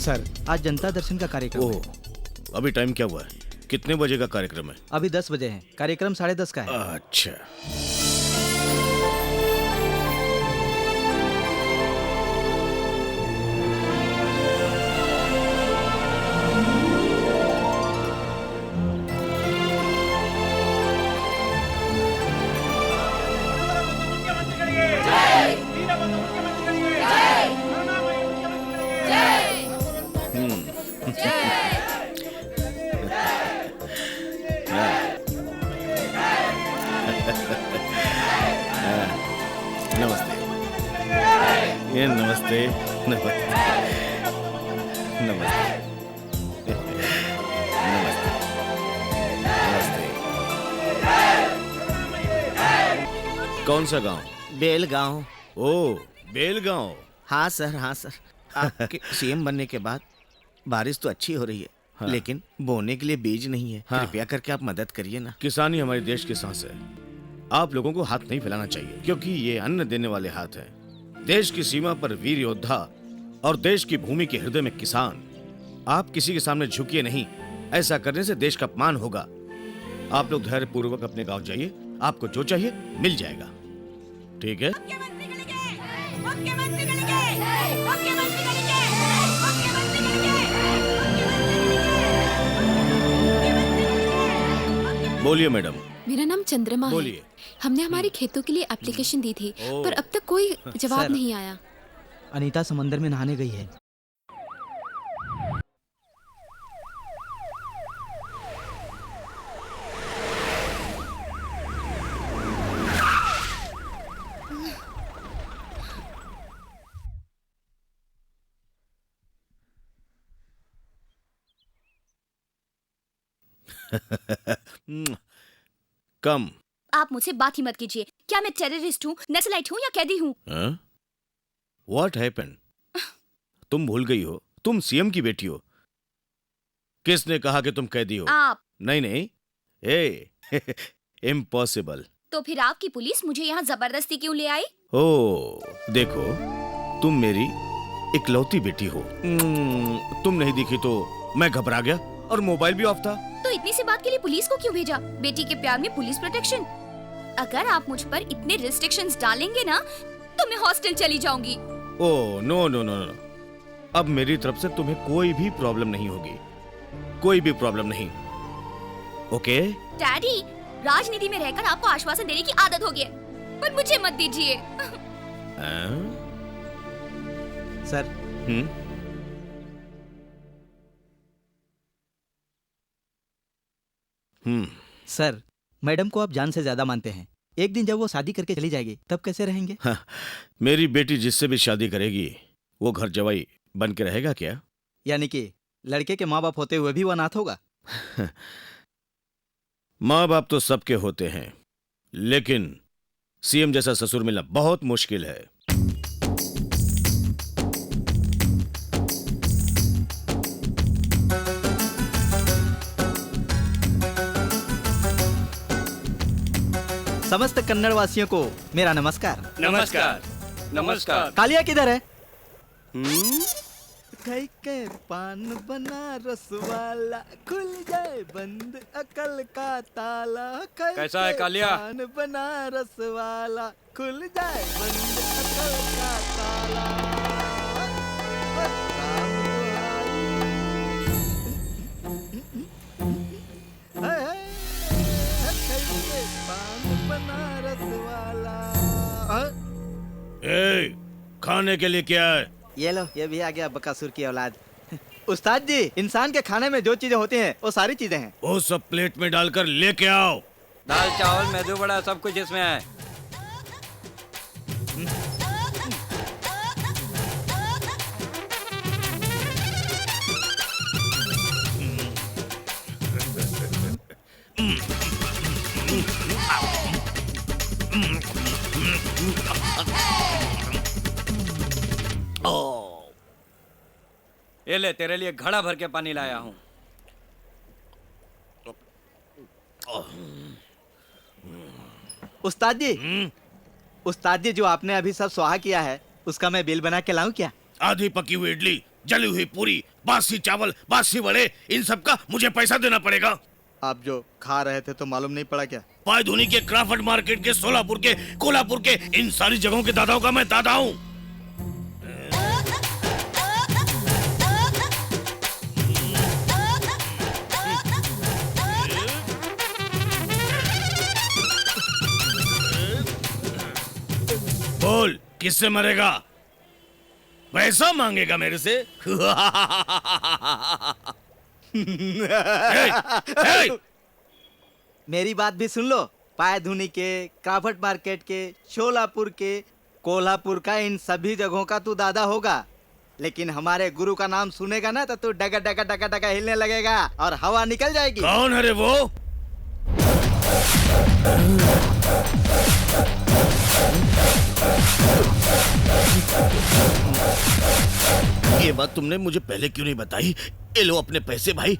Sir, आज जनता दर्शन का कार्यक्रम है। ओह, अभी टाइम क्या हुआ है? कितने बजे का कार्यक्रम है? अभी 10 बजे है। कार्यक्रम 10:30 का है। अच्छा। नमस्ते। ये नमस्ते नमस्ते नमस्ते नमस्ते नमस्ते। कौन सा गांव? बेलगांव। ओ, बेलगांव। हाँ सर, हाँ सर। आपके सीएम बनने के बाद बारिश तो अच्छी हो रही है, हाँ। लेकिन बोने के लिए बीज नहीं है। हाँ। कृपया करके आप मदद करिए ना। किसान ही हमारे देश की सांस है। आप लोगों को हाथ नहीं फैलाना चाहिए, क्योंकि ये अन्न देने वाले हाथ हैं। देश की सीमा पर वीर योद्धा और देश की भूमि के हृदय में किसान। आप किसी के सामने झुकिए नहीं। ऐसा करने से देश का अपमान होगा। आप लोग धैर्य पूर्वक अपने गांव जाइए। आपको जो चाहिए मिल जाएगा। ठीक है? बोलिए मैडम। मेरा नाम चंद्रमा है। बोलिए। हमने हमारे खेतों के लिए एप्लीकेशन दी थी, ओह। पर अब तक कोई जवाब सर। नहीं आया। अनीता समंदर में नहाने गई है। कम। आप मुझसे बात ही मत कीजिए। क्या मैं टेररिस्ट हूँ, नक्सलाइट हूँ या कैदी हूँ? What happened? तुम भूल गई हो, तुम सीएम की बेटी हो। किसने कहा कि तुम कैदी हो? आप। नहीं नहीं, ए इम्पॉसिबल। तो फिर आपकी पुलिस मुझे यहाँ जबरदस्ती क्यों ले आई? ओ, देखो, तुम मेरी इकलौती बेटी हो। तुम नहीं दिखी तो मैं घबरा गया और मोबाइल भी ऑफ था। तो इतनी सी बात के लिए पुलिस को क्यों भेजा? बेटी के प्यार में पुलिस प्रोटेक्शन। अगर आप मुझ पर इतने रिस्ट्रिक्शंस डालेंगे ना, तो मैं हॉस्टल चली जाऊंगी। Oh no no no no, अब मेरी तरफ से तुम्हें कोई भी प्रॉब्लम नहीं होगी। कोई भी प्रॉब्लम नहीं। ओके? डैडी, राजनीति में रहकर आपको आश्वासन देने की आदत हो गई है, पर मुझे मत दीजिए। सर, सर, मैडम को आप जान से ज्यादा मानते हैं। एक दिन जब वो शादी करके चली जाएगी, तब कैसे रहेंगे? हाँ, मेरी बेटी जिससे भी शादी करेगी, वो घर जवाई बन के रहेगा क्या? यानी कि लड़के के माँ बाप होते हुए भी वो अनाथ होगा? माँ बाप तो सबके होते हैं, लेकिन सीएम जैसा ससुर मिलना बहुत मुश्किल है। समस्त कन्नड़ वासियों को मेरा नमस्कार। नमस्कार। नमस्कार। कालिया किधर है? खाई के पान बनारस वाला, खुल जाए बंद अकल का ताला। खाई कैसा है के कालिया? पान बनारस वाला, खुल जाए बंद अकल का ताला। खाई के पान बनारस वाला। ए, खाने के लिए क्या है? ये लो, ये भी आ गया बकासुर की औलाद। उस्ताद जी, इंसान के खाने में जो चीजें होती हैं, वो सारी चीजें हैं। वो सब प्लेट में डालकर लेके आओ। दाल चावल मेदू बड़ा सब कुछ इसमें है। ये ले, तेरे लिए घड़ा भर के पानी लाया हूँ। उस्ताद जी, जो आपने अभी सब स्वाहा किया है, उसका मैं बिल बना के लाऊं क्या? आधी पकी हुई इडली, जली हुई पूरी, बासी चावल, बासी वड़े, इन सब का मुझे पैसा देना पड़ेगा। आप जो खा रहे थे तो मालूम नहीं पड़ा क्या? पायधुनी के, क्राफर्ड मार्केट के, सोलापुर के, कोल्हापुर के, इन सारी जगहों के दादाओं का मैं दादा हूँ। बोल, किससे मरेगा? पैसा मांगेगा मेरे से? ए, मेरी बात भी सुन लो। पायधुनी के, क्राफर्ड मार्केट के, शोलापुर के, कोल्हापुर का, इन सभी जगहों का तू दादा होगा, लेकिन हमारे गुरु का नाम सुनेगा ना तो तू डगा डगा डगा डगा हिलने लगेगा और हवा निकल जाएगी। कौन है रे वो? ये बात तुमने मुझे पहले क्यों नहीं बताई? ये लो अपने पैसे भाई।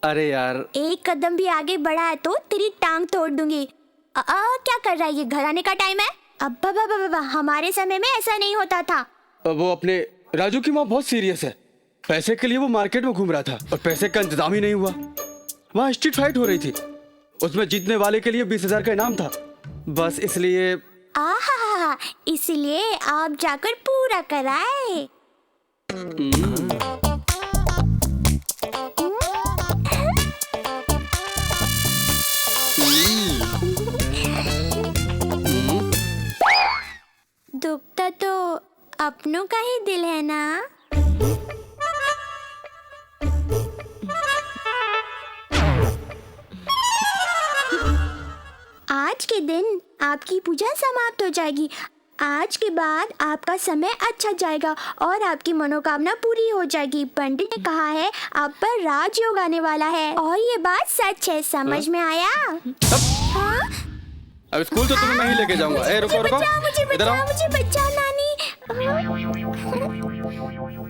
अरे यार, एक कदम भी आगे बढ़ा है तो तेरी टांग तोड़ दूंगी। क्या कर रहा है ये? घर आने का टाइम है। अब्बा बाबा बाबा, हमारे समय में ऐसा नहीं होता था। वो अपने राजू की माँ बहुत सीरियस है। पैसे के लिए वो मार्केट में घूम रहा था और पैसे का इंतजाम ही नहीं हुआ। वहाँ स्ट्रीट फाइट हो रही थी, उसमें जीतने वाले के लिए 20,000 का इनाम था। बस इसलिए इसलिए आप जाकर पूरा कराए। दुखता तो अपनों का ही दिल है ना। आज के दिन आपकी पूजा समाप्त हो जाएगी। आज के बाद आपका समय अच्छा जाएगा और आपकी मनोकामना पूरी हो जाएगी। पंडित ने कहा है आप पर राजयोग आने वाला है और ये बात सच है। समझ में आया? हाँ? अब स्कूल तो तुम्हें मैं ही लेके जाऊंगा। रुको रुको, इधर आओ। मुझे बचाओ नानी।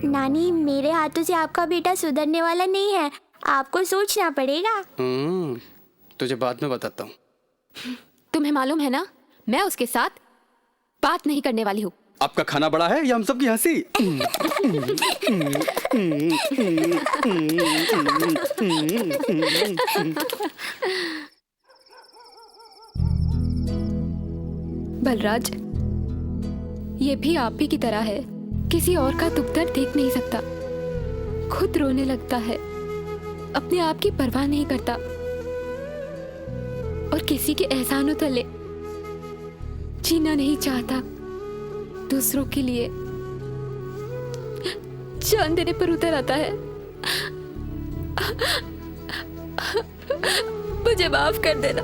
नानी, मेरे हाथों से आपका बेटा सुधरने वाला नहीं है। आपको सोचना पड़ेगा। तुझे बाद में बताता हूँ। तुम्हें मालूम है ना, मैं उसके साथ बात नहीं करने वाली हूँ। आपका खाना बड़ा है या हम सबकी हंसी? बलराज, ये भी आप ही की तरह है, किसी और का दुख दर्द देख नहीं सकता, खुद रोने लगता है, अपने आप की परवाह नहीं करता और किसी के एहसानों तले जीना नहीं चाहता। दूसरों के लिए जान देने पर उतर आता है। मुझे माफ कर देना।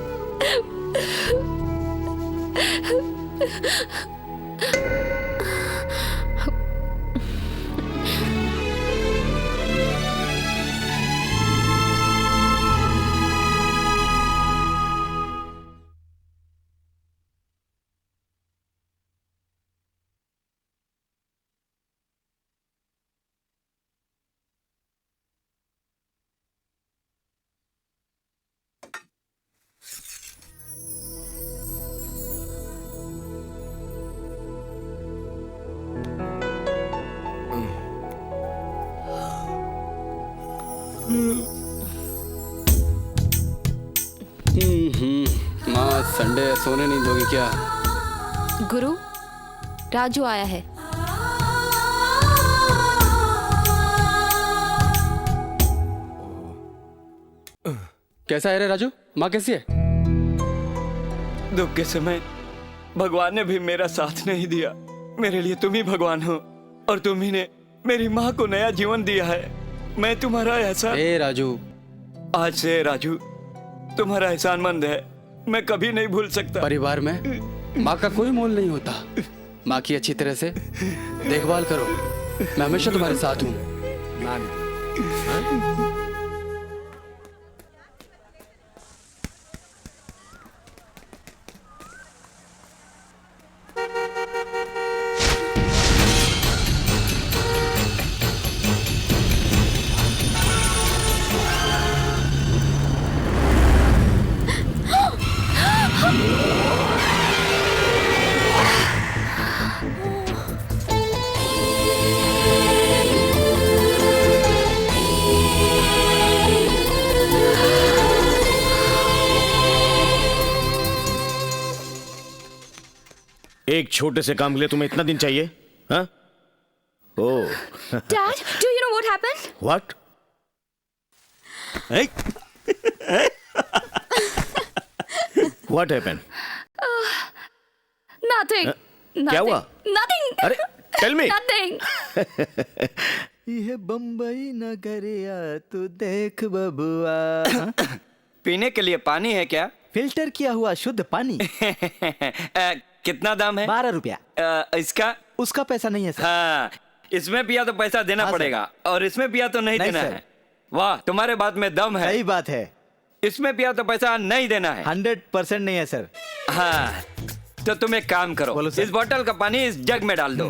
माँ, संडे सोने नहीं दोगी क्या? गुरु, राजू आया है। कैसा है रे राजू? माँ कैसी है? दुख के समय भगवान ने भी मेरा साथ नहीं दिया। मेरे लिए तुम ही भगवान हो और तुम ही ने मेरी माँ को नया जीवन दिया है। मैं तुम्हारा एहसान। राजू, आज से राजू तुम्हारा एहसानमंद है, मैं कभी नहीं भूल सकता। परिवार में माँ का कोई मोल नहीं होता। माँ की अच्छी तरह से देखभाल करो, मैं हमेशा तुम्हारे साथ हूँ। एक छोटे से काम के लिए तुम्हें इतना दिन चाहिए? हाँ? ओह। Dad, do you know what happened? What? What happened? Nothing. क्या हुआ? Nothing. अरे, tell me. Nothing. यह बम्बई नगरिया तू देख बबुआ। पीने के लिए पानी है क्या? फिल्टर किया हुआ शुद्ध पानी। कितना दाम है? 12 रुपया। इसका? उसका पैसा नहीं है सर। हाँ, इसमें पिया तो पैसा देना पड़ेगा और इसमें पिया तो नहीं देना है। वाह, तुम्हारे बात में दम है। सही बात है। इसमें पिया तो पैसा नहीं देना है। 100% नहीं है सर। हाँ, तो तुम एक काम करो, इस बोतल का पानी इस जग में डाल दो।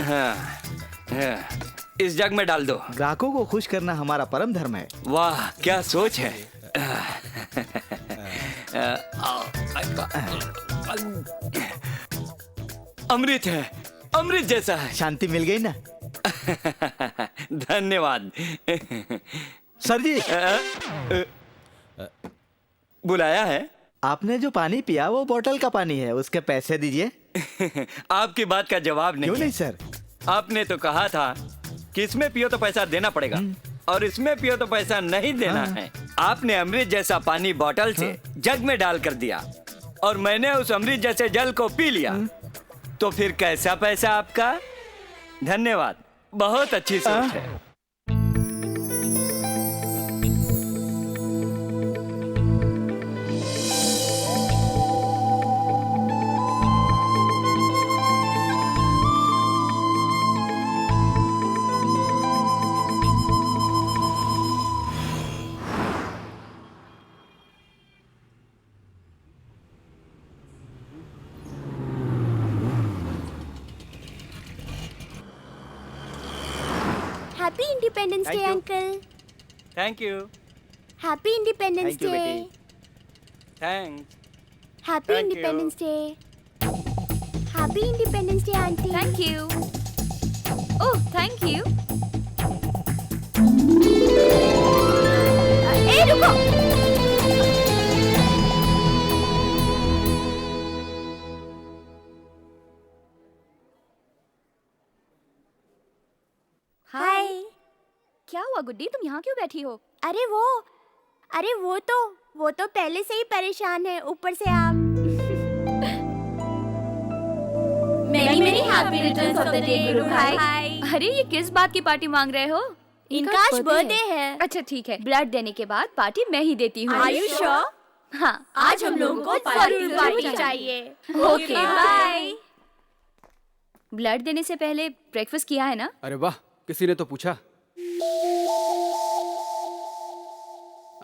हाँ, इस जग में डाल दो। ग्राहकों को खुश करना हमारा परम धर्म है। वाह क्या सोच है। अमृत है, अमृत जैसा है। शांति मिल गई ना? धन्यवाद। सर जी, बुलाया है? आपने जो पानी पिया वो बोतल का पानी है, उसके पैसे दीजिए। आपकी बात का जवाब नहीं क्यों है। नहीं सर? आपने तो कहा था कि इसमें पियो तो पैसा देना पड़ेगा और इसमें पियो तो पैसा नहीं देना है। आपने अमृत जैसा पानी बोतल से जग में डाल कर दिया और मैंने उस अमृत जैसे जल को पी लिया, तो फिर कैसा पैसा आपका? धन्यवाद, बहुत अच्छी सोच है। Happy independence Thank day you. Uncle. Thank you. Happy independence Thank you, day. Thanks. Happy Thank you. Independence day. Happy independence day aunty. Thank you. Oh thank you. ए रुको। हाय। क्या हुआ गुड्डी, तुम यहाँ क्यों बैठी हो? अरे वो तो पहले से ही परेशान है, ऊपर से आप। मेरी happy returns of the day गुरु भाई। अरे ये किस बात की पार्टी मांग रहे हो? इनका आज बर्थडे है। अच्छा ठीक है, ब्लड देने के बाद पार्टी मैं ही देती हूँ। Are you sure? हाँ, आज हम लोगों को जरूर पार्टी चाहिए। Okay bye. ब्लड देने से पहले ब्रेकफास्ट किया है ना? अरे वाह, किसी ने तो पूछा।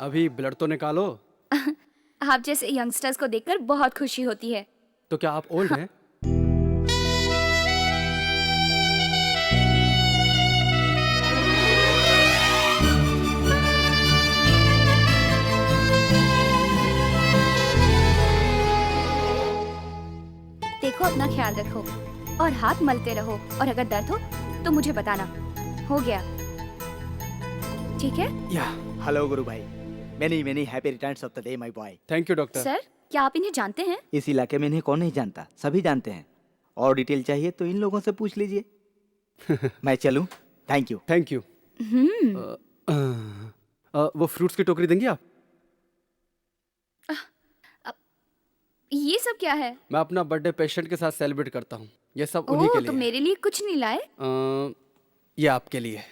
अभी ब्लड तो निकालो। आप जैसे यंगस्टर्स को देखकर बहुत खुशी होती है। तो क्या आप ओल्ड हैं? देखो अपना ख्याल रखो और हाथ मलते रहो, और अगर दर्द हो तो मुझे बताना। हो गया, ठीक है? या हेलो गुरु भाई, many happy returns of the day my boy. Thank you doctor. Sir, क्या आप इन्हें जानते हैं? इस इलाके में इन्हें कौन नहीं जानता, सभी जानते हैं। और डिटेल चाहिए तो इन लोगों से पूछ लीजिए। मैं चलूं? Thank you. Thank you. वो फ्रूट्स की टोकरी देंगी आप? ये सब क्या है? मैं अपना बर्थडे पेशेंट के साथ सेलिब्रेट करता हूँ। ये सब उन्हीं के ओह, लिए तो है। मेरे लिए कुछ नहीं लाए? ये आपके लिए।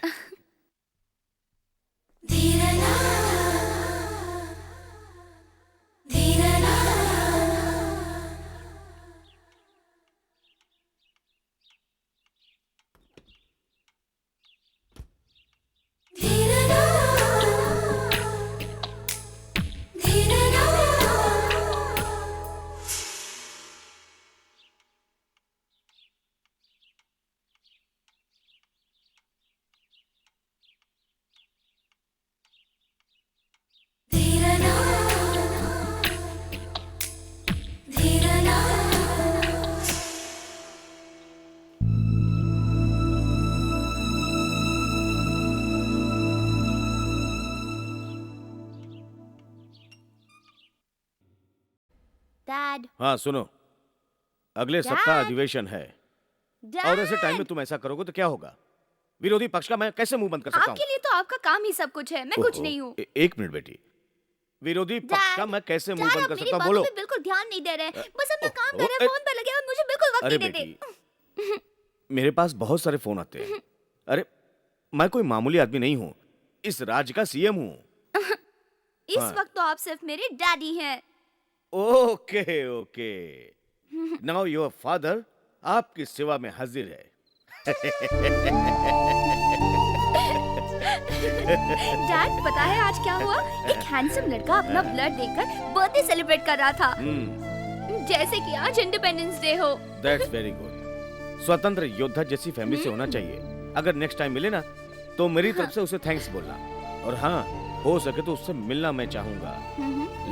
डैड, हाँ सुनो, अगले सप्ताह अधिवेशन है और ऐसे टाइम में तुम ऐसा करोगे तो क्या होगा? विरोधी पक्ष का मैं कैसे मुंह बंद कर सकता हूँ? आपके लिए तो आपका काम ही सब कुछ है, मैं कुछ नहीं हूँ। एक मिनट बेटी, विरोधी पक्ष का मैं कैसे मुंह बंद कर सकता हूँ? बोलो। बिल्कुल ध्यान नहीं दे रहे। बस अपना काम कर ओह, रहे हैं, फोन पे लगे और मुझे बिल्कुल वक्त अरे नहीं देते। बेटी, मेरे पास बहुत सारे फोन आते हैं। अरे मैं कोई मामूली आदमी नहीं हूँ, इस राज्य का सीएम हूँ। इस हाँ। वक्त तो आप सिर्फ मेरे डैडी हैं। Okay okay, now your father आपकी सेवा में हाजिर है। डैड, पता है आज क्या हुआ? एक हैंडसम लड़का अपना ब्लड देकर बर्थडे सेलिब्रेट कर रहा था, जैसे कि आज इंडिपेंडेंस डे हो। That's very good. स्वतंत्र योद्धा जैसी फैमिली से होना चाहिए। अगर नेक्स्ट टाइम मिले ना तो मेरी तरफ से उसे थैंक्स बोलना। और हाँ, हो सके तो उससे मिलना मैं चाहूंगा।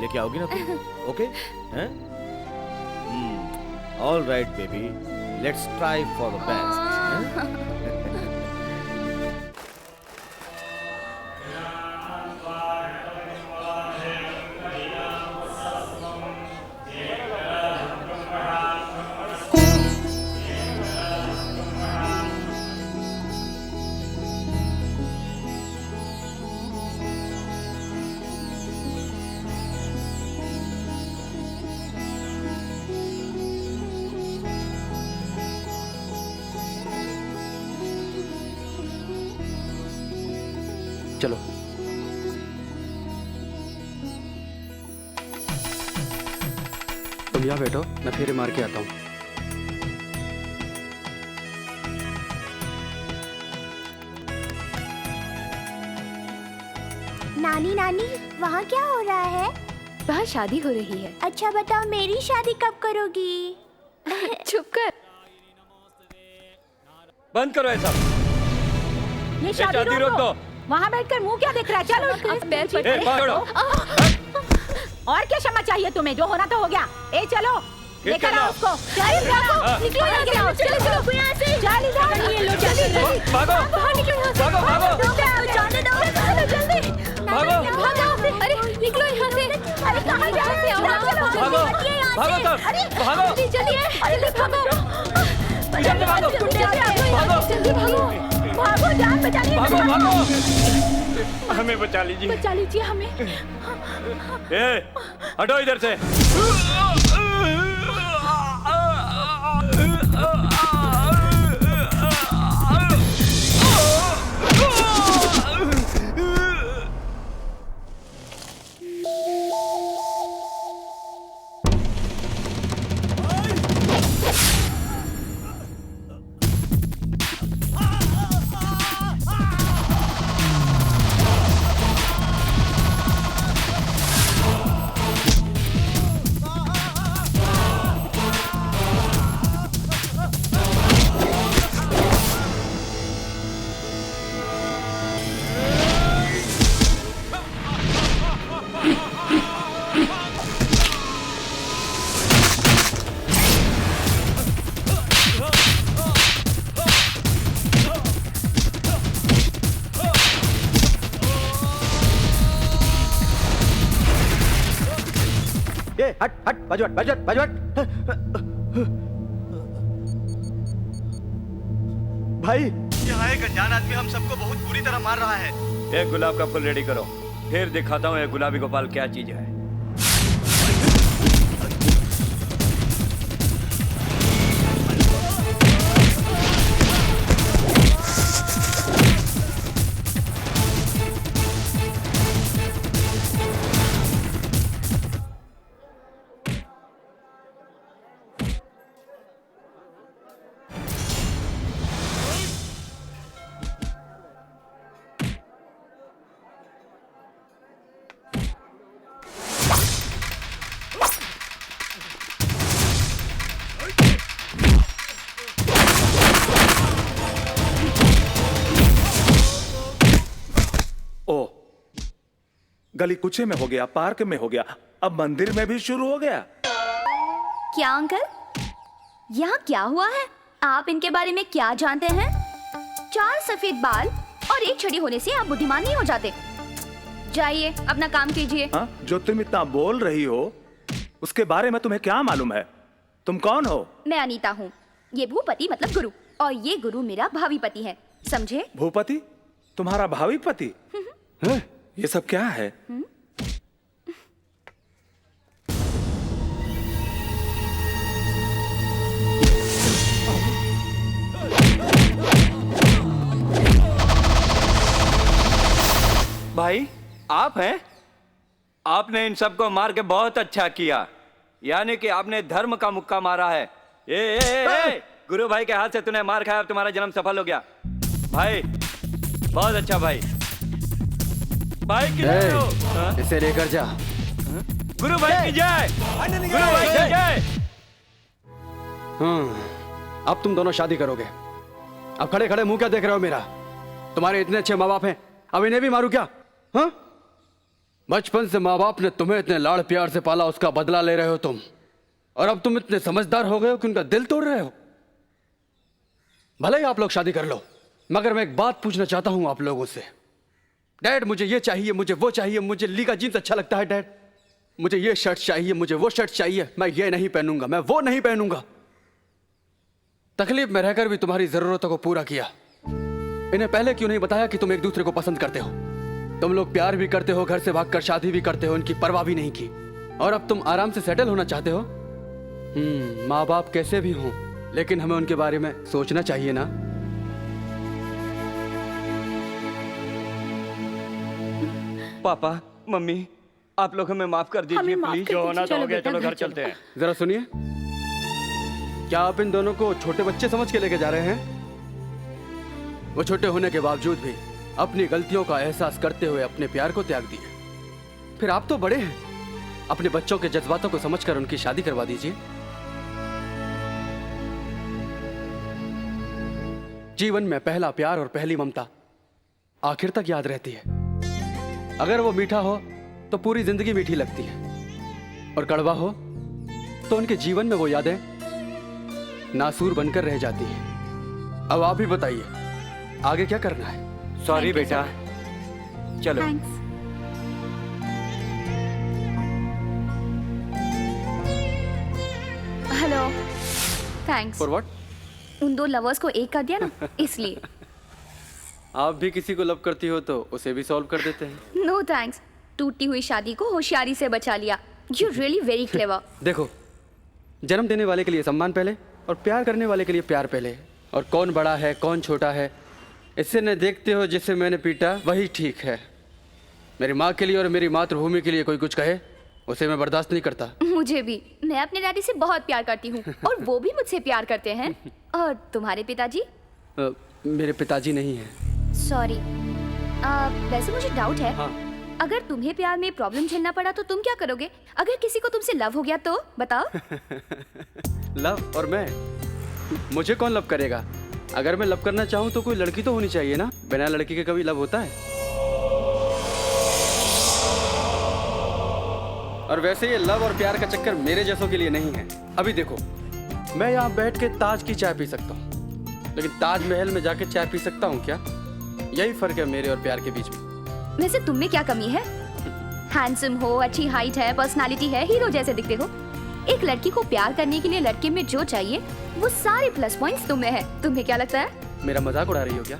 लेके आओगी ना तुम? ओके हैं? All right baby, let's try for the best. चलो। तुम यहाँ बैठो, मैं फेरे मार के आता हूँ। नानी नानी, वहाँ क्या हो रहा है? वहाँ शादी हो रही है। अच्छा बताओ, मेरी शादी कब करोगी? चुप कर। बंद करो ऐसा। ये शादी रोक दो। वहाँ बैठकर मुंह क्या देख रहा है? चलो आप पैर पकड़ो। ए, पकड़ो। और क्या क्षमा चाहिए तुम्हें? जो होना तो हो गया। ए चलो, लेकर आओ उसको। निकलो यहाँ से, चलो चलो यहाँ से। चल इधर, ये लो जल्दी। भागो, बाहर निकलो यहाँ से। भागो, भागो। जाने दो। चलो जल्दी। भागो। भागो। अरे निकलो यहाँ से। अरे कहाँ जा रहे हो? भागो, भागो सब, भागो। जल्दी जल्दी भागो। जल्दी भागो, भागो। जल्दी भागो। भागो, जान बचानी है। भागो, भागो। हमें बचा लीजिए। बचा लीजिए हमें। ए, हटो इधर से। हट हट, बाजू हट, बाजू हट, बाजू हट। भाई, यहाँ एक अनजान आदमी हम सबको बहुत बुरी तरह मार रहा है। एक गुलाब का फूल रेडी करो, फिर दिखाता हूँ ये गुलाबी गोपाल क्या चीज है। गली कुचे में हो गया, पार्क में हो गया, अब मंदिर में भी शुरू हो गया। क्या अंकल, यहाँ क्या हुआ है? आप इनके बारे में क्या जानते हैं? 4 सफेद बाल और 1 छड़ी होने से आप बुद्धिमान नहीं हो जाते। जाइए अपना काम कीजिए। जो तुम इतना बोल रही हो उसके बारे में तुम्हें क्या मालूम है? तुम कौन हो? मैं अनीता हूँ। ये भूपति मतलब गुरु, और ये गुरु मेरा भावी पति है, समझे? भूपति? तुम्हारा भावी पति? ये सब क्या है? भाई आप हैं? आपने इन सबको मार के बहुत अच्छा किया, यानी कि आपने धर्म का मुक्का मारा है। ए, गुरु भाई के हाथ से तूने मार खाया, अब तुम्हारा जन्म सफल हो गया। भाई बहुत अच्छा भाई। भाई किधर हो? इसे लेकर जा। गुरु भाई की जय, गुरु भाई की जय। अब तुम दोनों शादी करोगे। अब खड़े खड़े मुंह क्या देख रहे हो मेरा? तुम्हारे इतने अच्छे माँ बाप हैं, अब इन्हें भी मारू क्या? हाँ, बचपन से माँ बाप ने तुम्हें इतने लाड़ प्यार से पाला, उसका बदला ले रहे हो तुम, और अब तुम इतने समझदार हो गए हो कि उनका दिल तोड़ रहे हो। भले ही आप लोग शादी कर लो, मगर मैं एक बात पूछना चाहता हूं आप लोगों से। डैड, मुझे ये चाहिए, मुझे वो चाहिए, मुझे लीगा जीन्स अच्छा लगता है डैड, मुझे ये शर्ट चाहिए, मुझे वो शर्ट चाहिए, मैं ये नहीं पहनूंगा, मैं वो नहीं पहनूंगा। तकलीफ में रहकर भी तुम्हारी जरूरतों को पूरा किया। इन्हें पहले क्यों नहीं बताया कि तुम एक दूसरे को पसंद करते हो? तुम लोग प्यार भी करते हो, घर से भागकर शादी भी करते हो, इनकी परवाह भी नहीं की, और अब तुम आराम से सेटल होना चाहते हो। माँ बाप कैसे भी हों, लेकिन हमें उनके बारे में सोचना चाहिए ना। पापा, मम्मी, आप लोग हमें माफ कर दीजिए प्लीज। जो होना तो हो गया, चलो घर चलते हैं। जरा सुनिए, क्या आप इन दोनों को छोटे बच्चे समझ के लेके जा रहे हैं? वो छोटे होने के बावजूद भी अपनी गलतियों का एहसास करते हुए अपने प्यार को त्याग दिए। फिर आप तो बड़े हैं, अपने बच्चों के जज्बातों को समझकर उनकी शादी करवा दीजिए। जीवन में पहला प्यार और पहली ममता आखिर तक याद रहती है। अगर वो मीठा हो तो पूरी जिंदगी मीठी लगती है, और कड़वा हो तो उनके जीवन में वो यादें नासूर बनकर रह जाती है। अब आप ही बताइए, आगे क्या करना है? सॉरी बेटा, चलो। Hello, thanks. For what? उन दो लवर्स को एक कर दिया ना, इसलिए। आप भी किसी को लव करती हो तो उसे भी सॉल्व कर देते हैं। नो थैंक्स, टूटी हुई शादी को होशियारी से बचा लिया। You really very clever. देखो, जन्म देने वाले के लिए सम्मान पहले, और प्यार करने वाले के लिए प्यार पहले, और कौन बड़ा है कौन छोटा है इससे न देखते हो जिसे मैंने पीटा वही ठीक है। मेरी माँ के लिए और मेरी मातृभूमि के लिए कोई कुछ कहे, उसे मैं बर्दाश्त नहीं करता। मुझे भी, मैं अपने डैडी से बहुत प्यार करती हूँ, और वो भी मुझसे प्यार करते हैं। और तुम्हारे पिताजी? मेरे पिताजी नहीं हैं। सॉरी, वैसे मुझे डाउट है। हाँ। अगर तुम्हें प्यार में प्रॉब्लम झेलना पड़ा तो तुम क्या करोगे? अगर किसी को तुमसे लव हो गया तो बताओ। लव? और मैं? मुझे कौन लव करेगा? अगर मैं लव करना चाहूँ तो कोई लड़की तो होनी चाहिए ना। बिना लड़की के कभी लव होता है? और वैसे ये लव और प्यार का चक्कर मेरे जैसों के लिए नहीं है। अभी देखो, मैं यहाँ बैठ के ताज की चाय पी सकता हूँ, लेकिन ताजमहल में जाके चाय पी सकता हूँ क्या? यही फर्क है मेरे और प्यार के बीच में। वैसे तुम में क्या कमी है? हैंडसम हो, अच्छी हाइट है, पर्सनालिटी है, हीरो जैसे दिखते हो। एक लड़की को प्यार करने के लिए लड़के में जो चाहिए वो सारे प्लस पॉइंट्स तुम में है। तुम्हें क्या लगता है? मेरा मजाक उड़ा रही हो क्या?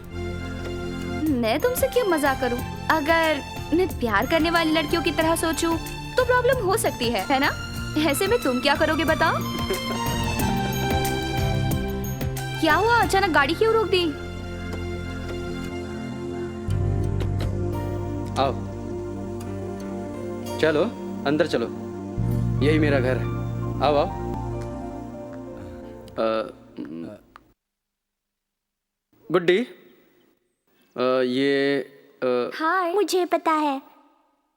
मैं तुमसे क्यों मजाक करूं? अगर मैं प्यार करने वाली लड़कियों की तरह सोचूं तो प्रॉब्लम हो सकती है ना? ऐसे में तुम क्या करोगे बताओ? क्या हुआ, अचानक गाड़ी क्यों रोक दी? आओ, चलो अंदर चलो, यही मेरा घर है। आओ आओ। गुड्डी, ये हाय। मुझे पता है,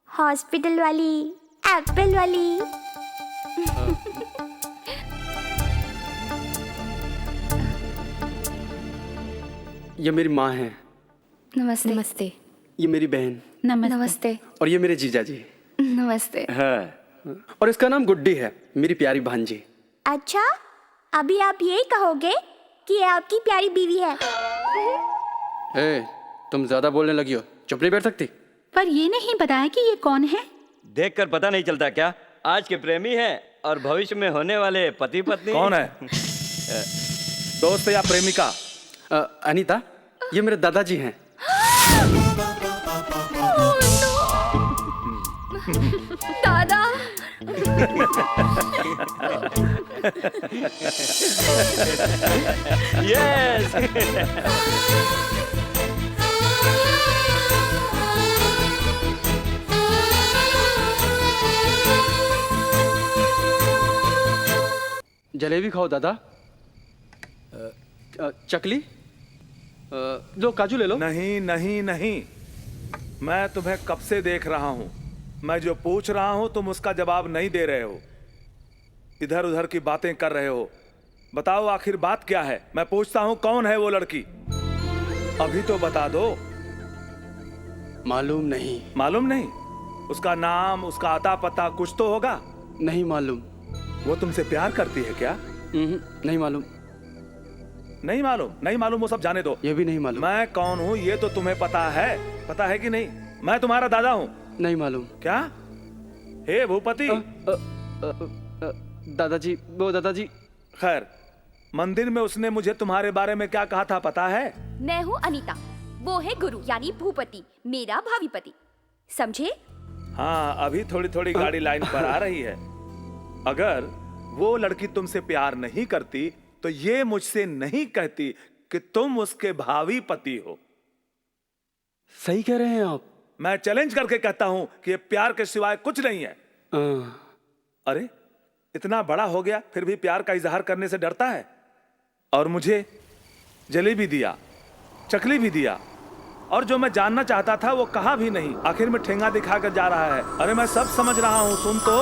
हॉस्पिटल वाली, एप्पल वाली। ये मेरी माँ है। नमस्ते। नमस्ते। ये मेरी बहन। नमस्ते। और ये मेरे जीजा जी। नमस्ते। हाँ। और इसका नाम गुड्डी है, मेरी प्यारी भांजी। अच्छा, अभी आप यही कहोगे कि ये आपकी प्यारी बीवी है? ए, तुम ज्यादा बोलने लगी हो, चुप नहीं बैठ सकती? पर ये नहीं पता है कि ये कौन है। देखकर पता नहीं चलता क्या? आज के प्रेमी हैं और भविष्य में होने वाले पति पत्नी। कौन है? दोस्त या प्रेमिका? अनीता, ये मेरे दादाजी हैं। दादा। यस। जलेबी खाओ दादा। चकली लो, काजू ले लो। नहीं नहीं नहीं, मैं तुम्हें कब से देख रहा हूं। मैं जो पूछ रहा हूं तुम उसका जवाब नहीं दे रहे हो, इधर उधर की बातें कर रहे हो। बताओ आखिर बात क्या है? मैं पूछता हूं कौन है वो लड़की? अभी तो बता दो। मालूम नहीं। मालूम नहीं? उसका नाम, उसका आता पता कुछ तो होगा। नहीं मालूम। वो तुमसे प्यार करती है क्या? नहीं मालूम। नहीं मालूम? नहीं मालूम वो सब जाने दो। ये भी नहीं मालूम। मैं कौन हूँ ये तो तुम्हें पता है? पता है कि नहीं? मैं तुम्हारा दादा हूँ। नहीं मालूम। क्या? हे भूपति। दादाजी, वो दादाजी। खैर, मंदिर में उसने मुझे तुम्हारे बारे में क्या कहा था पता है? मैं हूँ अनीता, वो है गुरु यानी भूपति, मेरा भावी पति, समझे? हाँ, अभी थोड़ी थोड़ी गाड़ी लाइन पर आ रही है। अगर वो लड़की तुमसे प्यार नहीं करती तो ये मुझसे नहीं कहती कि तुम उसके भावी पति हो। सही कह रहे हैं आप। मैं चैलेंज करके कहता हूं कि ये प्यार के सिवाय कुछ नहीं है। अरे, इतना बड़ा हो गया फिर भी प्यार का इजहार करने से डरता है। और मुझे जलेबी दिया, चकली भी दिया, और जो मैं जानना चाहता था वो कहा भी नहीं। आखिर में ठेंगा दिखाकर जा रहा है। अरे मैं सब समझ रहा हूं, सुन तो।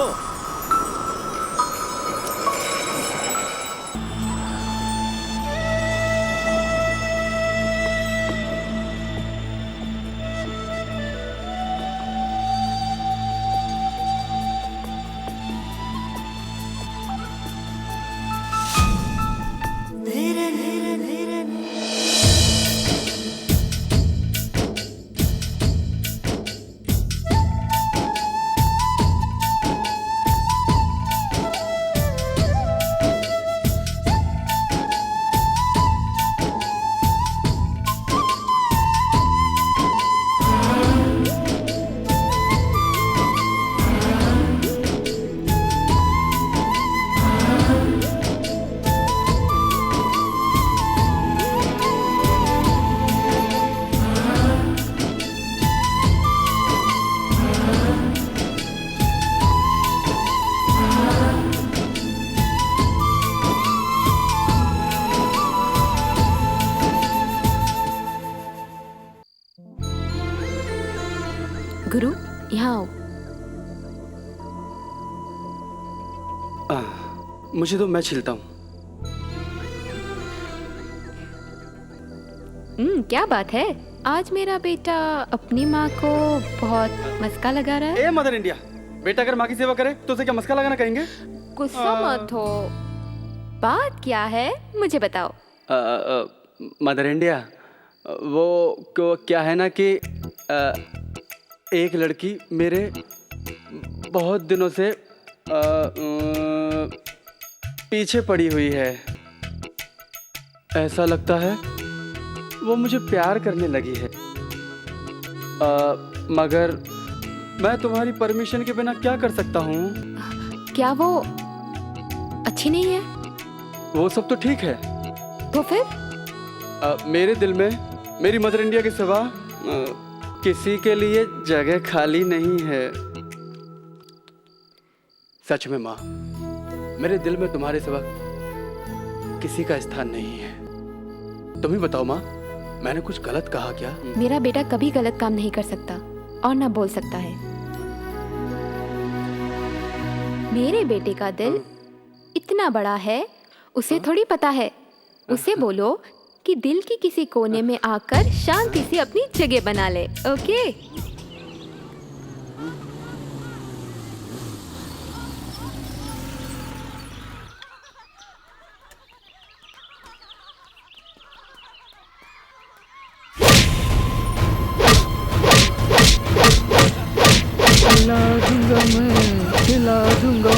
गुरु, यहाँ आओ। मुझे तो मैं छिलता हूँ। क्या बात है, आज मेरा बेटा अपनी माँ को बहुत मस्का लगा रहा है। ए मदर इंडिया, बेटा अगर माँ की सेवा करे तो उसे क्या मस्का लगाना कहेंगे? गुस्सा मत हो, बात क्या है मुझे बताओ। मदर इंडिया, वो क्या है ना कि एक लड़की मेरे बहुत दिनों से पीछे पड़ी हुई है। ऐसा लगता है वो मुझे प्यार करने लगी है। मगर मैं तुम्हारी परमिशन के बिना क्या कर सकता हूँ? क्या वो अच्छी नहीं है? वो सब तो ठीक है। तो फिर? मेरे दिल में मेरी मदर इंडिया के सिवा किसी के लिए जगह खाली नहीं है। सच में माँ, मेरे दिल में तुम्हारे सिवा किसी का स्थान नहीं है। तुम ही बताओ माँ, मैंने कुछ गलत कहा क्या? मेरा बेटा कभी गलत काम नहीं कर सकता और ना बोल सकता है। मेरे बेटे का दिल इतना बड़ा है, उसे थोड़ी पता है। उसे बोलो कि दिल की किसी कोने में आकर शांति से अपनी जगह बना ले। ओके? खिला दूंगा मैं, खिला दूंगा।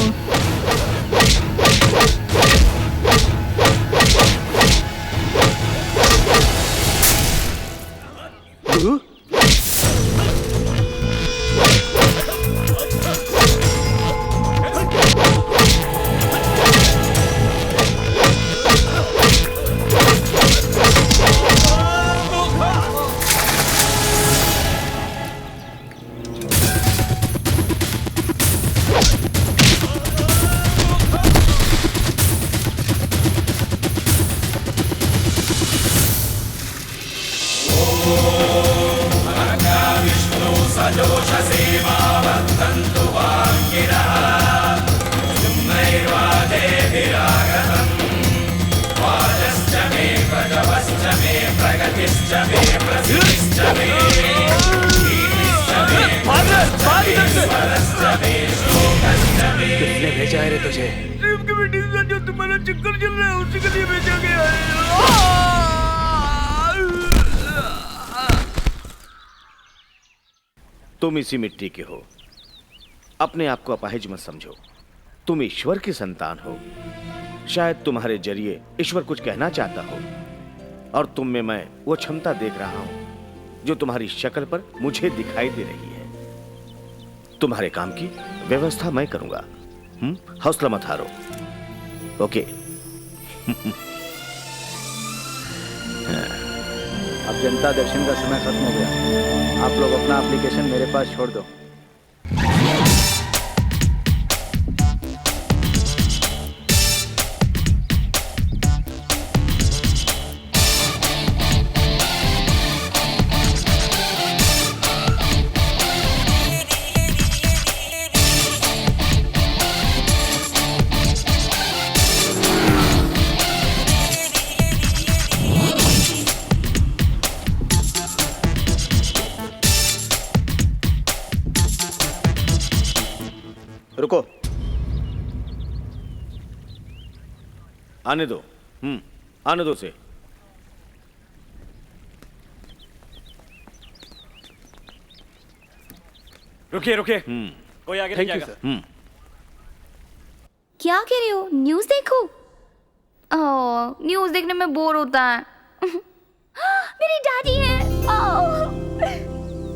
गुरु, प्रगतिश्च किसने भेजा है रे तुझे? जो तुम्हारा चक्कर चल रहा है उसी के लिए भेजा गया है। तुम इसी मिट्टी के हो, अपने आप को अपाहिज मत समझो। तुम ईश्वर की संतान हो। शायद तुम्हारे जरिए ईश्वर कुछ कहना चाहता हो, और तुम में मैं वो क्षमता देख रहा हूं जो तुम्हारी शक्ल पर मुझे दिखाई दे रही है। तुम्हारे काम की व्यवस्था मैं करूंगा। हौसला मत हारो। ओके। अब जनता दर्शन का समय खत्म हो गया। आप लोग अपना एप्लीकेशन मेरे पास छोड़ दो। रुको। आने दो। आने दो से। रुकिए रुकिए, कोई आगे नहीं जाएगा। क्या कह रहे हो? न्यूज़ देखो। ओह, न्यूज़ देखने में बोर होता है। मेरी डैडी है।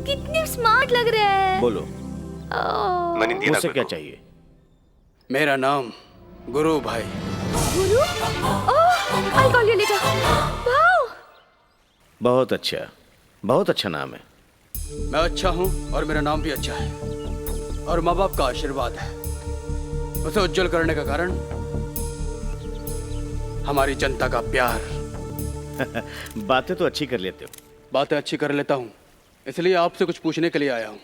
कितने स्मार्ट लग रहे हैं। बोलो, मुझसे क्या चाहिए? मेरा नाम गुरु भाई। गुरु? ओह, I'll call you later. Wow. बहुत अच्छा नाम है। मैं अच्छा हूँ और मेरा नाम भी अच्छा है, और माँ बाप का आशीर्वाद है। उसे उज्जवल करने का कारण हमारी जनता का प्यार। बातें तो अच्छी कर लेते हो। बातें अच्छी कर लेता हूँ, इसलिए आपसे कुछ पूछने के लिए आया हूँ।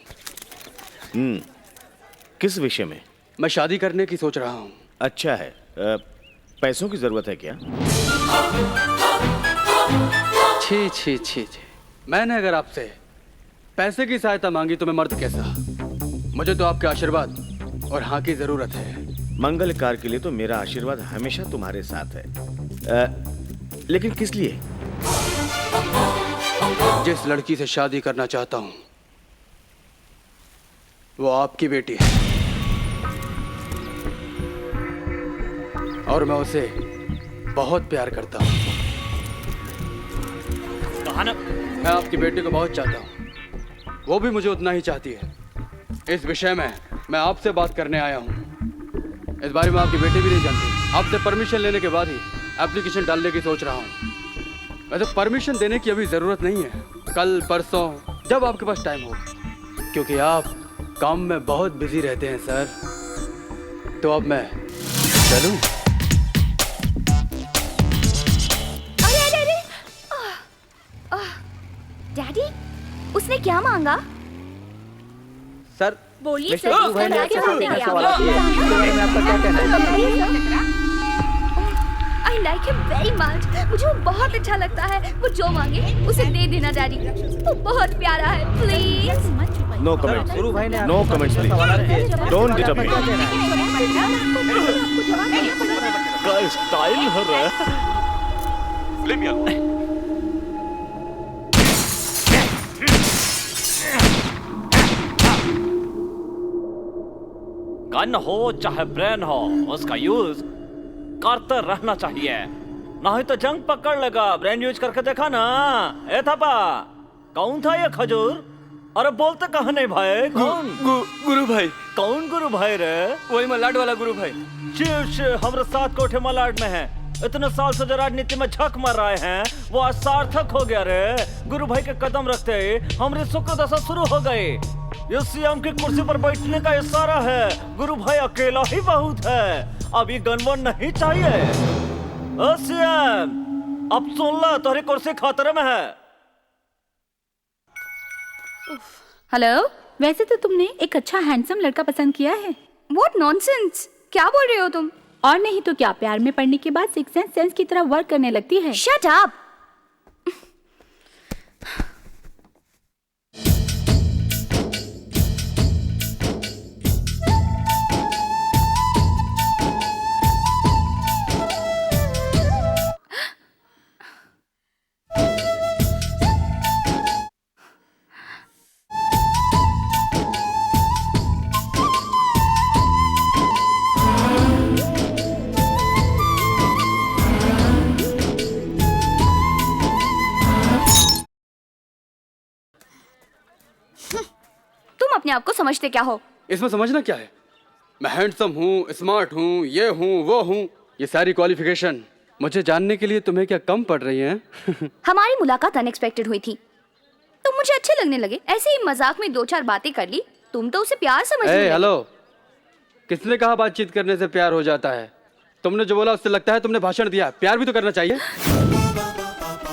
किस विषय में? मैं शादी करने की सोच रहा हूँ। अच्छा है। पैसों की जरूरत है क्या? छी छी छी छी, मैंने अगर आपसे पैसे की सहायता मांगी तो मैं मर्द कैसा? मुझे तो आपके आशीर्वाद और हाँ की जरूरत है। मंगल कार्य के लिए तो मेरा आशीर्वाद हमेशा तुम्हारे साथ है। लेकिन किस लिए? जिस लड़की से शादी करना चाहता हूँ वो आपकी बेटी है, और मैं उसे बहुत प्यार करता हूँ। मैं आपकी बेटी को बहुत चाहता हूँ, वो भी मुझे उतना ही चाहती है। इस विषय में मैं आपसे बात करने आया हूँ। इस बारे में आपकी बेटी भी नहीं जानती। आपसे परमिशन लेने के बाद ही एप्लीकेशन डालने की सोच रहा हूँ। वैसे परमिशन देने की अभी ज़रूरत नहीं है, कल परसों जब आपके पास टाइम हो, क्योंकि आप काम में बहुत बिजी रहते हैं सर। तो अब मैं चलूं? डैडी, उसने क्या मांगा? सर बोलिए सर, भाई ने आपसे क्या क्या सवाल किया है? इसके बारे में आपका क्या कहना है? I like him very much. मुझे वो बहुत अच्छा लगता है। वो जो मांगे उसे दे देना डैडी। वो बहुत प्यारा है। प्लीज। No comments. गुरु भाई ने no comments please. Don't disturb me. का स्टाइल हो रहा है। ले मिया। गन हो चाहे ब्रेन हो, उसका यूज करते रहना चाहिए, नहीं तो जंग पकड़ लेगा। ब्रेन यूज करके देखा ना। ए थापा, कौन था ये खजूर? अरे बोलते कहा नहीं भाई? कौन? गुरु भाई। कौन गुरु भाई रे? वही मलाड वाला गुरु भाई। शिव हमारे साथ कोठे मलाड में है। इतने साल से जो राजनीति में झक मार रहे हैं वो आज सार्थक हो गया रे। गुरु भाई के कदम रखते ही हमारी सुख दशा शुरू हो गई। ये सीएम की कुर्सी पर बैठने का इशारा है। गुरु भाई अकेला ही बहुत है, अभी गनवन नहीं चाहिए। ओ सीएम, अब सुन ला, तुम्हारी कुर्सी खतरे में है। हेलो, वैसे तो तुमने एक अच्छा हैंडसम लड़का पसंद किया है। What nonsense? क्या बोल रहे हो तुम? और नहीं तो क्या, प्यार में पड़ने के बाद सिक्स सेंस की तरह वर्क करने लगती है। Shut up! अपने आप को समझते क्या हो? इसमें समझना क्या है? मैं हैंडसम हूँ, स्मार्ट हूँ, ये हूँ, वो हूँ, ये सारी क्वालिफिकेशन मुझे जानने के लिए तुम्हें क्या कम पड़ रही हैं? हमारी मुलाकात अनएक्सपेक्टेड हुई थी, तुम मुझे अच्छे लगने लगे। ऐसे ही मजाक में 2-4 बातें कर ली, तुम तो उसे प्यार समझने लगे। हेलो, किसने कहा बातचीत करने से प्यार हो जाता है? तुमने जो बोला उससे लगता है तुमने भाषण दिया। प्यार भी तो करना चाहिए।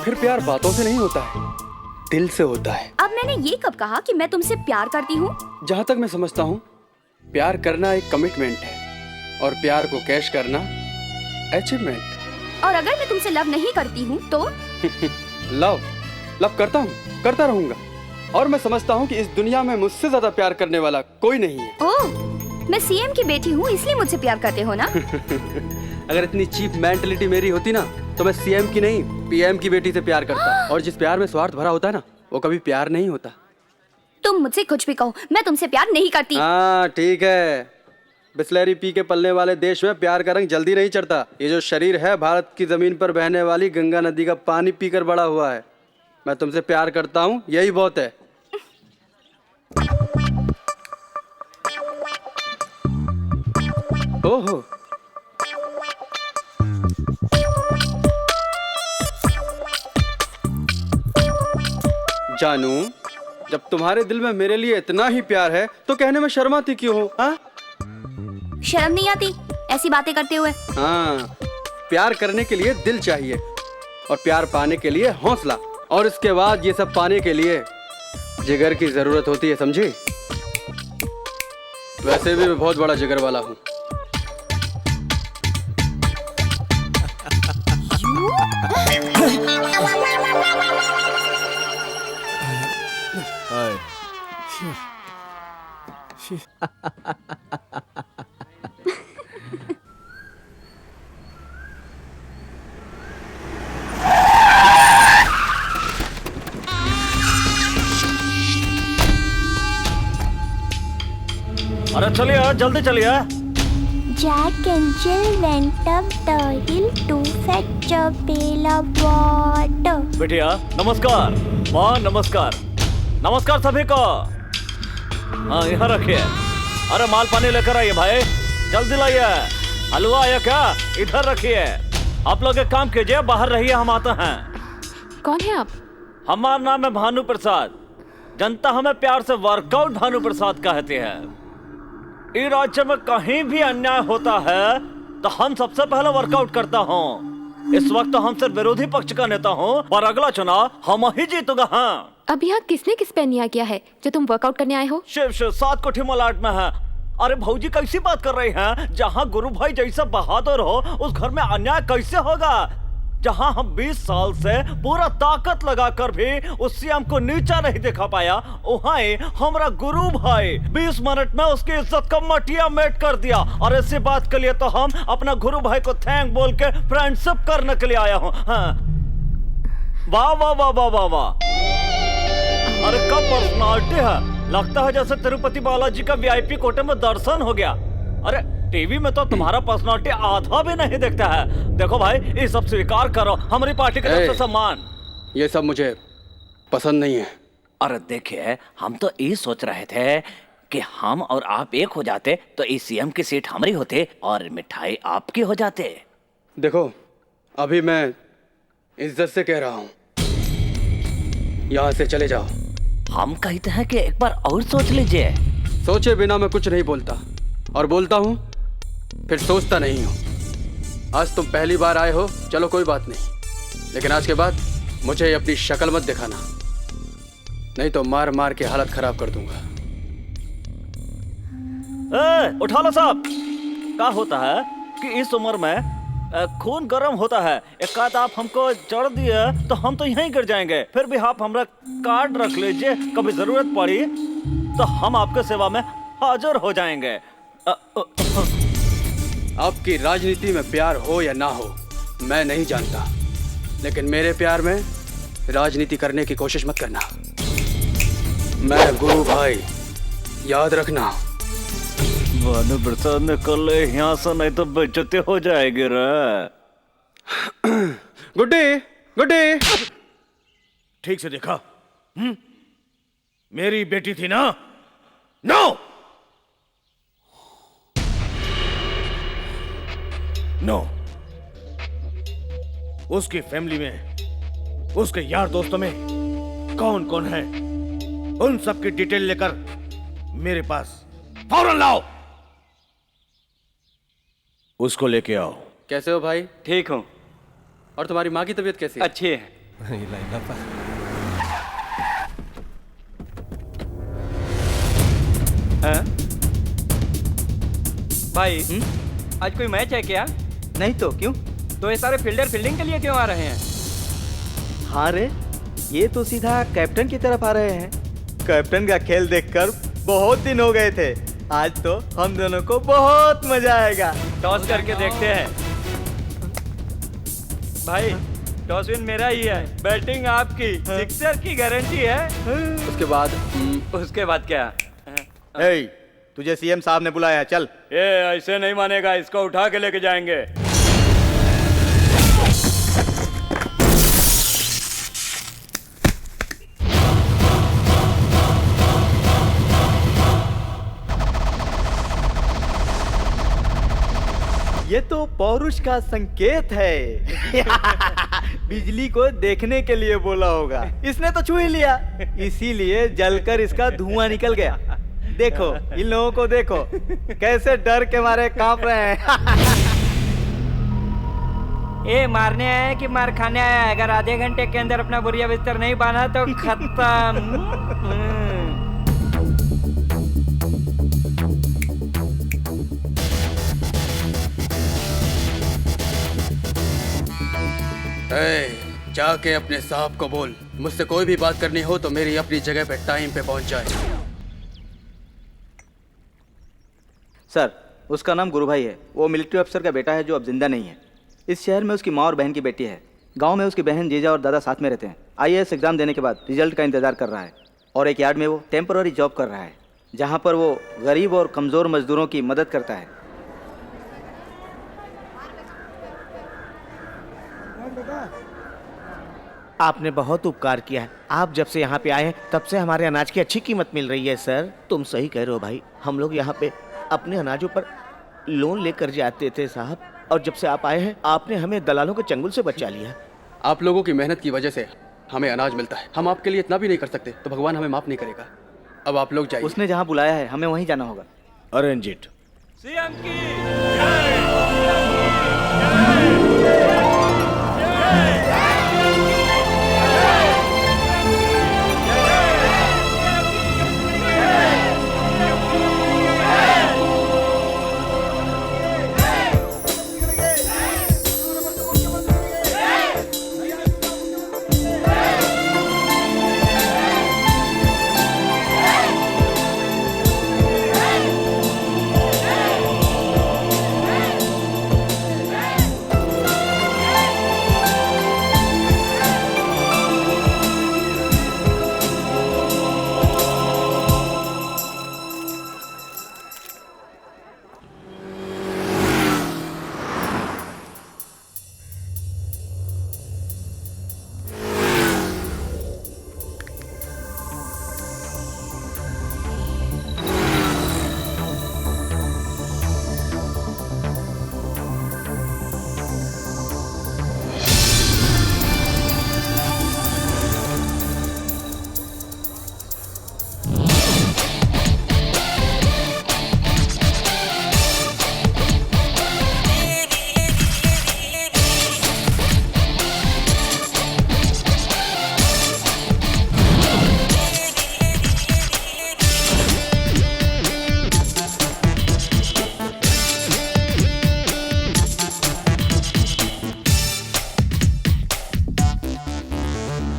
फिर प्यार बातों से नहीं होता है, दिल से होता है। अब मैंने ये कब कहा कि मैं तुमसे प्यार करती हूँ? जहाँ तक मैं समझता हूँ, प्यार करना एक कमिटमेंट है और प्यार को कैश करना अचीवमेंट। और अगर मैं तुमसे लव नहीं करती हूँ तो? लव करता हूँ, करता रहूंगा। और मैं समझता हूँ कि इस दुनिया में मुझसे ज्यादा प्यार करने वाला कोई नहीं है। ओह, मैं सीएम की बेटी हूँ इसलिए मुझसे प्यार करते हो ना? अगर इतनी चीप मेंटलिटी मेरी होती ना तो मैं सीएम की नहीं पीएम की बेटी से प्यार करता। और जिस प्यार में स्वार्थ भरा होता है ना, वो कभी प्यार नहीं होता। तुम मुझसे कुछ भी कहो, मैं तुमसे प्यार नहीं करती। हाँ ठीक है, बिस्लरी पी के पलने वाले देश में प्यार का रंग जल्दी नहीं चढ़ता। ये जो शरीर है भारत की जमीन पर बहने वाली गंगा नदी का पानी पीकर बड़ा हुआ है। मैं तुमसे प्यार करता हूँ, यही बहुत है। ओहो, जानू, जब तुम्हारे दिल में मेरे लिए इतना ही प्यार है तो कहने में शर्माती क्यों हो? हाँ, शर्म नहीं आती ऐसी बातें करते हुए? हाँ, प्यार करने के लिए दिल चाहिए और प्यार पाने के लिए हौसला, और इसके बाद ये सब पाने के लिए जिगर की जरूरत होती है, समझी? वैसे भी मैं बहुत बड़ा जिगर वाला हूँ। अरे चलिए जल्दी चलिए। Jack and Jill went up the hill to fetch a pail of water. बेटिया नमस्कार। माँ नमस्कार। नमस्कार सभी को। हाँ यहाँ रखिए। अरे माल पानी लेकर आइए भाई, जल्दी लाइए। हलवा आया क्या? इधर रखिए। आप लोग एक काम कीजिए, बाहर रहिए, हम आते हैं। कौन है आप? हमारा नाम है भानु प्रसाद। जनता हमें प्यार से वर्कआउट भानु प्रसाद कहते हैं। इस राज्य में कहीं भी अन्याय होता है तो हम सबसे पहले वर्कआउट करता हूँ। इस वक्त हम सिर्फ विरोधी पक्ष का नेता हूँ, पर अगला चुनाव हम ही जीतूंगा। हाँ, अब यहाँ किसने किस पे अन्याय किया है जो तुम वर्कआउट करने आए हो? शिव 7 कोठी मलाट में है। अरे भौजी कैसी बात कर रही हैं? जहाँ गुरु भाई जैसा बहादुर हो उस घर में अन्याय कैसे होगा? जहाँ हम 20 साल से पूरा ताकत लगाकर भी उस सीएम को नीचा नहीं दिखा पाया, वहाँ हमारा गुरु भाई 20 मिनट में उसकी इज्जत का मटिया मेट कर दिया। और ऐसी बात के लिए तो हम अपना गुरु भाई को थैंक बोल के फ्रेंडशिप करने के लिए आया हूँ। हाँ। वाह वाह वाह वाह वाह वाह। अरे कब पर्सनालिटी है, लगता है जैसे तिरुपति बालाजी का वीआईपी कोटे में दर्शन हो गया। अरे टीवी में तो तुम्हारा पर्सनालिटी आधा भी नहीं दिखता है। देखो भाई, ये सब स्वीकार करो, हमारी पार्टी की तरफ से सम्मान। ये सब मुझे पसंद नहीं है। अरे देखिए, हम तो ये सोच रहे थे कि हम और आप एक हो जाते तो इस सीएम की सीट हमारी होते और मिठाई आपकी हो जाते। देखो, अभी मैं इज्जत से कह रहा हूँ, यहाँ से चले जाओ। हम कहते हैं कि एक बार और सोच लीजिए। सोचे बिना मैं कुछ नहीं बोलता, और बोलता हूँ फिर सोचता नहीं हूँ। आज तुम पहली बार आए हो, चलो कोई बात नहीं, लेकिन आज के बाद मुझे अपनी शक्ल मत दिखाना, नहीं तो मार मार के हालत खराब कर दूंगा। उठा लो साहब। क्या होता है कि इस उम्र में खून गर्म होता है। एक आध आप हमको चढ़ दिए तो हम तो यहीं गिर जाएंगे। फिर भी आप हमारा कार्ड रख लीजिए, कभी जरूरत पड़ी तो हम आपके सेवा में हाजिर हो जाएंगे। आपकी राजनीति में प्यार हो या ना हो मैं नहीं जानता, लेकिन मेरे प्यार में राजनीति करने की कोशिश मत करना। मैं गुरु भाई, याद रखना। भानु प्रसाद निकल यहाँ से, नहीं तो बेइज्जती हो जाएगी रे। गुड्डी गुड्डी, ठीक से देखा? मेरी बेटी थी ना, नो नो उसकी फैमिली में, उसके यार दोस्तों में कौन कौन है, उन सब की डिटेल लेकर मेरे पास फौरन लाओ। उसको लेके आओ। कैसे हो भाई? ठीक हूँ। और तुम्हारी माँ की तबीयत कैसी है? अच्छी है। हाँ? भाई आज कोई मैच है क्या? नहीं तो क्यों? तो ये सारे फील्डर फील्डिंग के लिए क्यों आ रहे हैं? हाँ रे, ये तो सीधा कैप्टन की तरफ आ रहे हैं। कैप्टन का खेल देखकर बहुत दिन हो गए थे। आज तो हम दोनों को बहुत मजा आएगा। टॉस करके देखते हैं। भाई टॉस विन मेरा ही है, बैटिंग आपकी, सिक्सर की गारंटी है। उसके बाद क्या? हे, तुझे सीएम साहब ने बुलाया, चल। ये ऐसे नहीं मानेगा, इसको उठा के लेके जाएंगे। ये तो पौरुष का संकेत है। बिजली को देखने के लिए बोला होगा। इसने तो छू ही लिया, इसीलिए जलकर इसका धुआं निकल गया। देखो इन लोगों को, देखो कैसे डर के मारे कांप रहे हैं। ये मारने आया है कि मार खाने आया है? अगर आधे घंटे के अंदर अपना बुरिया बिस्तर नहीं बांधा तो खत्म। जाके अपने साहब को बोल, मुझसे कोई भी बात करनी हो तो मेरी अपनी जगह पे टाइम पे पहुंच जाए। सर, उसका नाम गुरु भाई है। वो मिलिट्री अफसर का बेटा है जो अब जिंदा नहीं है। इस शहर में उसकी माँ और बहन की बेटी है। गांव में उसकी बहन, जीजा और दादा साथ में रहते हैं। आईएएस एग्जाम देने के बाद रिजल्ट का इंतजार कर रहा है और एक यार्ड में वो टेम्पररी जॉब कर रहा है, जहाँ पर वो गरीब और कमज़ोर मजदूरों की मदद करता है। आपने बहुत उपकार किया है। आप जब से यहाँ पे आए हैं तब से हमारे अनाज की अच्छी कीमत मिल रही है सर। तुम सही कह रहे हो भाई, हम लोग यहाँ पे अपने अनाजों पर लोन लेकर जाते थे साहब, और जब से आप आए हैं आपने हमें दलालों के चंगुल से बचा लिया। आप लोगों की मेहनत की वजह से हमें अनाज मिलता है। हम आपके लिए इतना भी नहीं कर सकते तो भगवान हमें माफ नहीं करेगा। अब आप लोग जाइए। उसने जहाँ बुलाया है हमें वहीं जाना होगा। Arrange it. सीएम की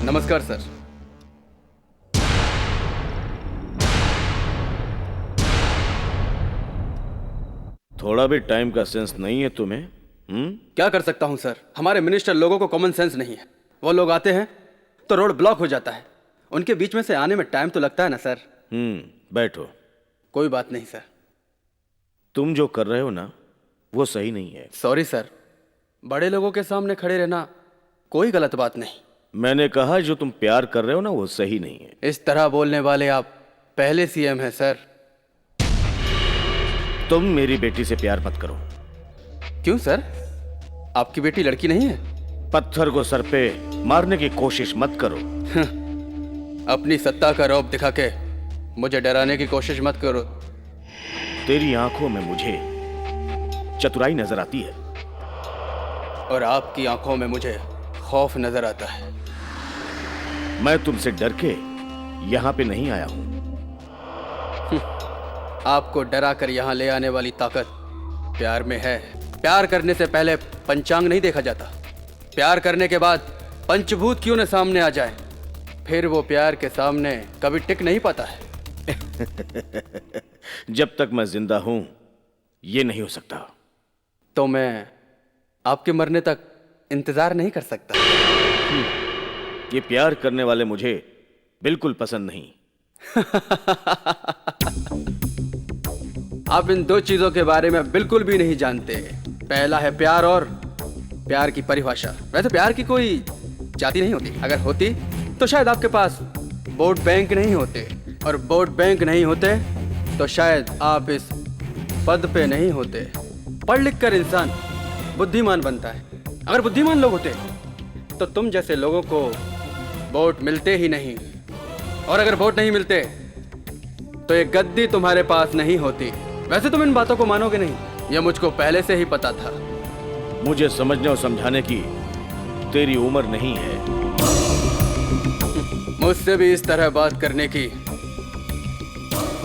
नमस्कार सर। थोड़ा भी टाइम का सेंस नहीं है तुम्हें? क्या कर सकता हूं सर, हमारे मिनिस्टर लोगों को कॉमन सेंस नहीं है। वो लोग आते हैं तो रोड ब्लॉक हो जाता है, उनके बीच में से आने में टाइम तो लगता है ना सर। बैठो। कोई बात नहीं सर। तुम जो कर रहे हो ना वो सही नहीं है। सॉरी सर, बड़े लोगों के सामने खड़े रहना कोई गलत बात नहीं। मैंने कहा जो तुम प्यार कर रहे हो ना वो सही नहीं है। इस तरह बोलने वाले आप पहले सीएम हैं सर। तुम मेरी बेटी से प्यार मत करो। क्यों सर, आपकी बेटी लड़की नहीं है? पत्थर को सर पे मारने की कोशिश मत करो। अपनी सत्ता का रौब दिखा के मुझे डराने की कोशिश मत करो। तेरी आंखों में मुझे चतुराई नजर आती है और आपकी आंखों में मुझे खौफ नजर आता है। मैं तुमसे डर के यहां पे नहीं आया हूं। आपको डरा कर यहाँ ले आने वाली ताकत प्यार में है। प्यार करने से पहले पंचांग नहीं देखा जाता। प्यार करने के बाद पंचभूत क्यों न सामने आ जाए, फिर वो प्यार के सामने कभी टिक नहीं पाता है। जब तक मैं जिंदा हूं ये नहीं हो सकता। तो मैं आपके मरने तक इंतजार नहीं कर सकता। ये प्यार करने वाले मुझे बिल्कुल पसंद नहीं। आप इन दो चीजों के बारे में बिल्कुल भी नहीं जानते। पहला है प्यार और प्यार की परिभाषा। वैसे प्यार की कोई जाति नहीं होती। अगर होती तो शायद आपके पास वोट बैंक नहीं होते, और वोट बैंक नहीं होते तो शायद आप इस पद पे नहीं होते। पढ़ लिख कर इंसान बुद्धिमान बनता है। अगर बुद्धिमान लोग होते तो तुम जैसे लोगों को वोट मिलते ही नहीं, और अगर वोट नहीं मिलते तो ये गद्दी तुम्हारे पास नहीं होती। वैसे तुम इन बातों को मानोगे नहीं, यह मुझको पहले से ही पता था। मुझे समझने और समझाने की तेरी उम्र नहीं है। मुझसे भी इस तरह बात करने की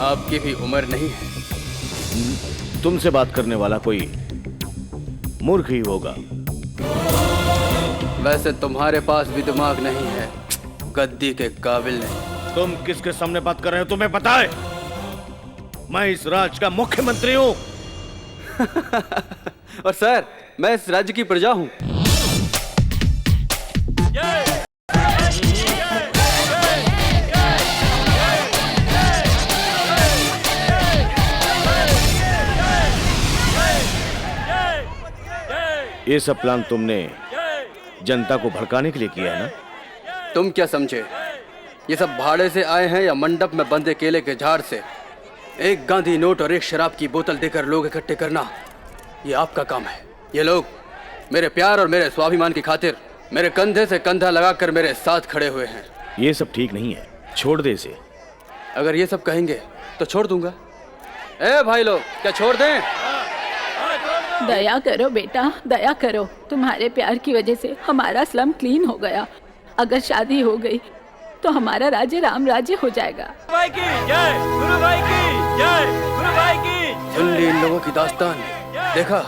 आपकी भी उम्र नहीं है। तुमसे बात करने वाला कोई मूर्ख ही होगा। वैसे तुम्हारे पास भी दिमाग नहीं है, गद्दी के काबिल नहीं। तुम किसके सामने बात कर रहे हो तुम्हें पता है? मैं इस राज्य का मुख्यमंत्री हूं। और सर, मैं इस राज्य की प्रजा हूं। ये सब प्लान तुमने जनता को भड़काने के लिए किया है ना? तुम क्या समझे, ये सब भाड़े से आए हैं या मंडप में बंधे केले के झाड़ से? एक गांधी नोट और एक शराब की बोतल देकर लोग इकट्ठे करना, ये आपका काम है। ये लोग मेरे प्यार और मेरे स्वाभिमान की खातिर मेरे कंधे से कंधा लगाकर मेरे साथ खड़े हुए हैं। ये सब ठीक नहीं है, छोड़ दे इसे। अगर ये सब कहेंगे तो छोड़ दूंगा। ए भाई लोग, क्या छोड़ दें? दया करो बेटा, दया करो। तुम्हारे प्यार की वजह से हमारा स्लम क्लीन हो गया। अगर शादी हो गई तो हमारा राज्य राम राज्य हो जाएगा। भाई की जय, गुरु भाई की जय, गुरु भाई की। सुन ली इन लोगों की दास्तान। देखा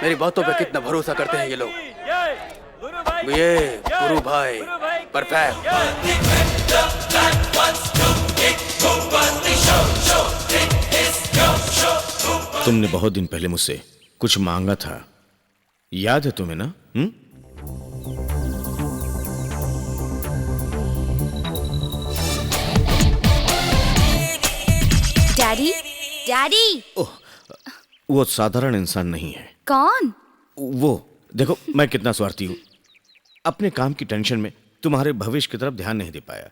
मेरी बातों पे कितना भरोसा करते हैं ये लोग। ये गुरु भाई परफेक्ट। तुमने बहुत दिन पहले मुझसे कुछ मांगा था, याद है तुम्हें ना? Daddy, daddy. ओह, वो साधारण इंसान नहीं है। कौन? वो देखो मैं कितना स्वार्थी हूँ। अपने काम की टेंशन में तुम्हारे भविष्य की तरफ ध्यान नहीं दे पाया।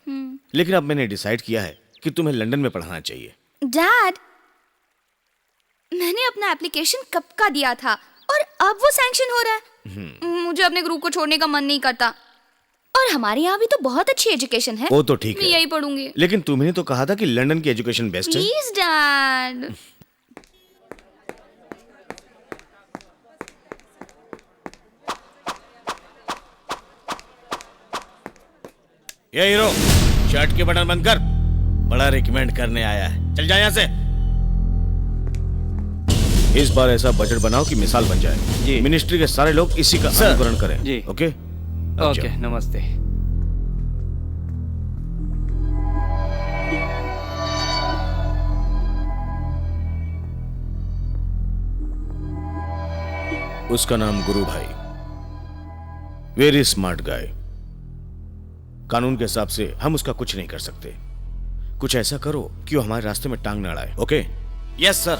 लेकिन अब मैंने डिसाइड किया है कि तुम्हें लंदन में पढ़ाना चाहिए। डैड, मैंने अपना एप्लीकेशन कब का दिया था और अब वो सैंक्शन हो रहा है। मुझे अपने ग्रुप को छोड़ने का मन नहीं करता। और हमारे यहाँ भी तो बहुत अच्छी एजुकेशन है। वो तो ठीक है, मैं यही पढ़ूंगी। लेकिन तुमने तो कहा था कि लंदन की एजुकेशन बेस्ट है। Please dad. ये हीरो, शर्ट के बटन बंद कर। बड़ा रिकमेंड करने आया है, चल जा यहाँ से। इस बार ऐसा बजट बनाओ कि मिसाल बन जाए जी। मिनिस्ट्री के सारे लोग इसी का अनुकरण करें जी। ओके ओके, नमस्ते। उसका नाम गुरु भाई, वेरी स्मार्ट गाय। कानून के हिसाब से हम उसका कुछ नहीं कर सकते। कुछ ऐसा करो कि वो हमारे रास्ते में टांग न अड़ाए। ओके? Yes sir.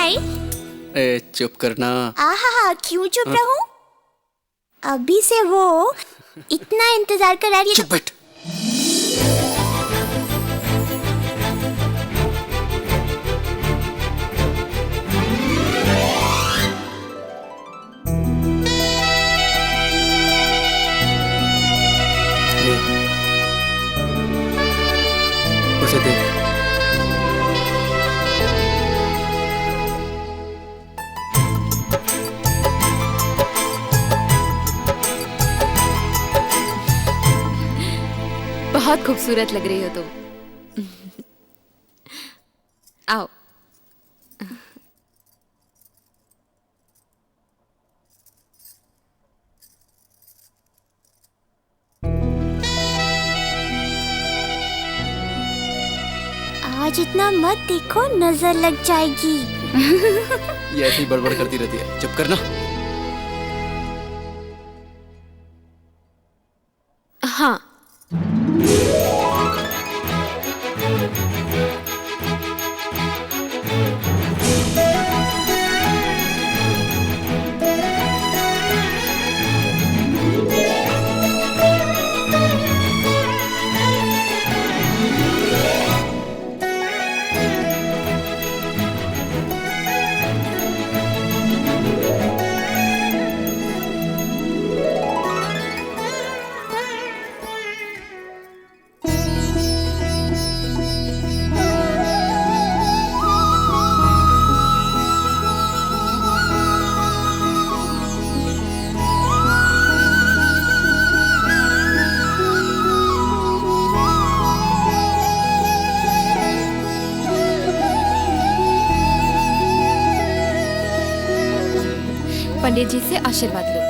भाई। ए चुप करना। आहा, क्यों चुप रहूं? अभी से वो इतना इंतजार करा रही है। चुप बैठ। उसे देख। बहुत खूबसूरत लग रही हो तुम। आओ। आज इतना मत देखो, नजर लग जाएगी। ये ऐसी बड़बड़ करती रहती है, चुप करना। हाँ। पंडित जी से आशीर्वाद लो।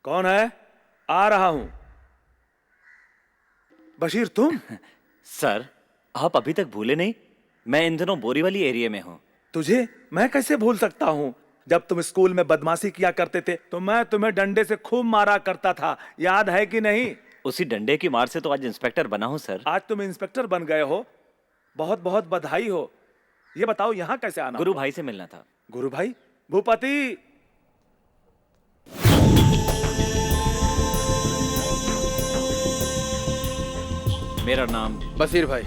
कौन है? आ रहा हूं। बशीर तुम? सर, आप अभी तक भूले नहीं? मैं इन दिनों बोरीवली एरिया में हूँ। तुझे मैं कैसे भूल सकता हूं? जब तुम स्कूल में बदमाशी किया करते थे तो मैं तुम्हें डंडे से खूब मारा करता था, याद है कि नहीं? उसी डंडे की मार से तो आज इंस्पेक्टर बना हूँ सर। आज तुम इंस्पेक्टर बन गए हो, बहुत बहुत बधाई हो। ये बताओ यहाँ कैसे आना? गुरु भाई से मिलना था। गुरु भाई? भूपति! मेरा नाम बशीर भाई,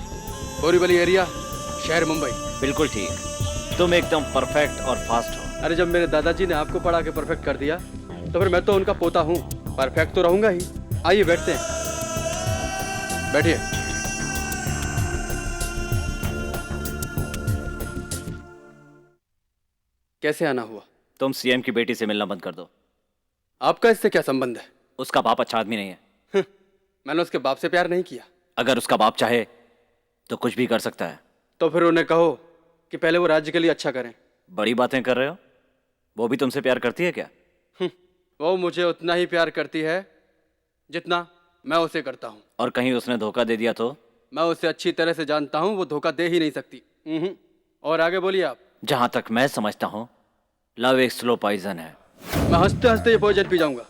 बोरीवली एरिया, शहर मुंबई। बिल्कुल ठीक। तुम एकदम परफेक्ट और फास्ट हो। अरे जब मेरे दादाजी ने आपको पढ़ा के परफेक्ट कर दिया तो फिर मैं तो उनका पोता हूँ, परफेक्ट तो रहूंगा ही। आइए बैठते हैं, बैठिए। कैसे आना हुआ? तुम सीएम की बेटी से मिलना बंद कर दो। आपका इससे क्या संबंध है? उसका बाप अच्छा आदमी नहीं है। मैंने उसके बाप से प्यार नहीं किया। अगर उसका बाप चाहे तो कुछ भी कर सकता है। तो फिर उन्हें कहो कि पहले वो राज्य के लिए अच्छा करें। बड़ी बातें कर रहे हो। वो भी तुमसे प्यार करती है क्या? वो मुझे उतना ही प्यार करती है जितना मैं उसे करता हूँ। और कहीं उसने धोखा दे दिया तो? मैं उसे अच्छी तरह से जानता हूँ, वो धोखा दे ही नहीं सकती। और आगे बोलिए आप। जहां तक मैं समझता हूँ, लव एक स्लो पॉइजन है। मैं हंसते हंसते ये पॉइजन पी जाऊंगा।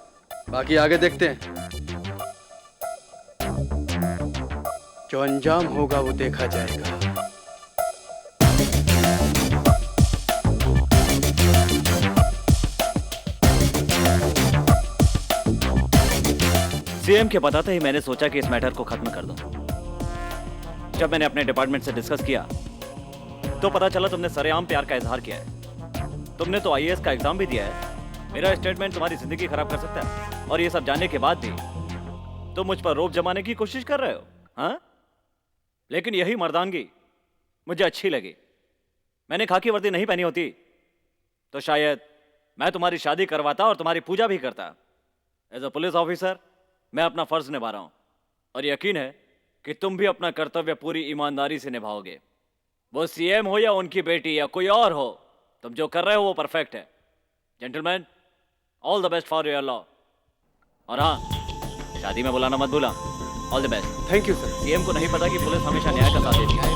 बाकी आगे देखते हैं, जो अंजाम होगा वो देखा जाएगा। सीएम के बताते ही मैंने सोचा कि इस मैटर को खत्म कर दूं। जब मैंने अपने डिपार्टमेंट से डिस्कस किया तो पता चला तुमने सरेआम प्यार का इजहार किया है। तुमने तो आईएएस का एग्जाम भी दिया है। मेरा स्टेटमेंट तुम्हारी जिंदगी खराब कर सकता है, और ये सब जानने के बाद भी तुम मुझ पर रोब जमाने की कोशिश कर रहे हो। हाँ, लेकिन यही मर्दानगी मुझे अच्छी लगी। मैंने खाकी वर्दी नहीं पहनी होती तो शायद मैं तुम्हारी शादी करवाता और तुम्हारी पूजा भी करता। एज अ पुलिस ऑफिसर मैं अपना फर्ज निभा रहा हूं, और यकीन है कि तुम भी अपना कर्तव्य पूरी ईमानदारी से निभाओगे। वो सीएम हो या उनकी बेटी या कोई और हो, तुम जो कर रहे हो वो परफेक्ट है। Gentleman, all the best for your law. और हाँ, शादी में बुलाना मत भूला। All the best. Thank you sir. CM को नहीं पता कि पुलिस हमेशा न्याय का साथ देती है।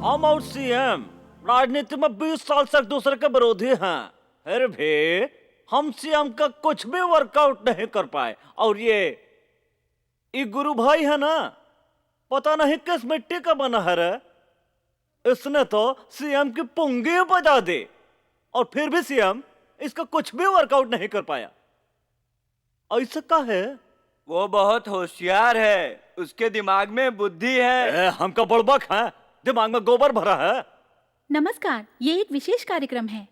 हम और सीएम राजनीति में 20 साल से एक दूसरे के विरोधी हैं, फिर भी हम सीएम का कुछ भी वर्कआउट नहीं कर पाए। और ये गुरु भाई है ना, पता नहीं किस मिट्टी का बना है रे। इसने तो सीएम की पुंगी बजा दी और फिर भी सीएम इसका कुछ भी वर्कआउट नहीं कर पाया। ऐसा का है? वो बहुत होशियार है, उसके दिमाग में बुद्धि है। हमका बड़बक है, दिमाग में गोबर भरा है। नमस्कार, ये एक विशेष कार्यक्रम है।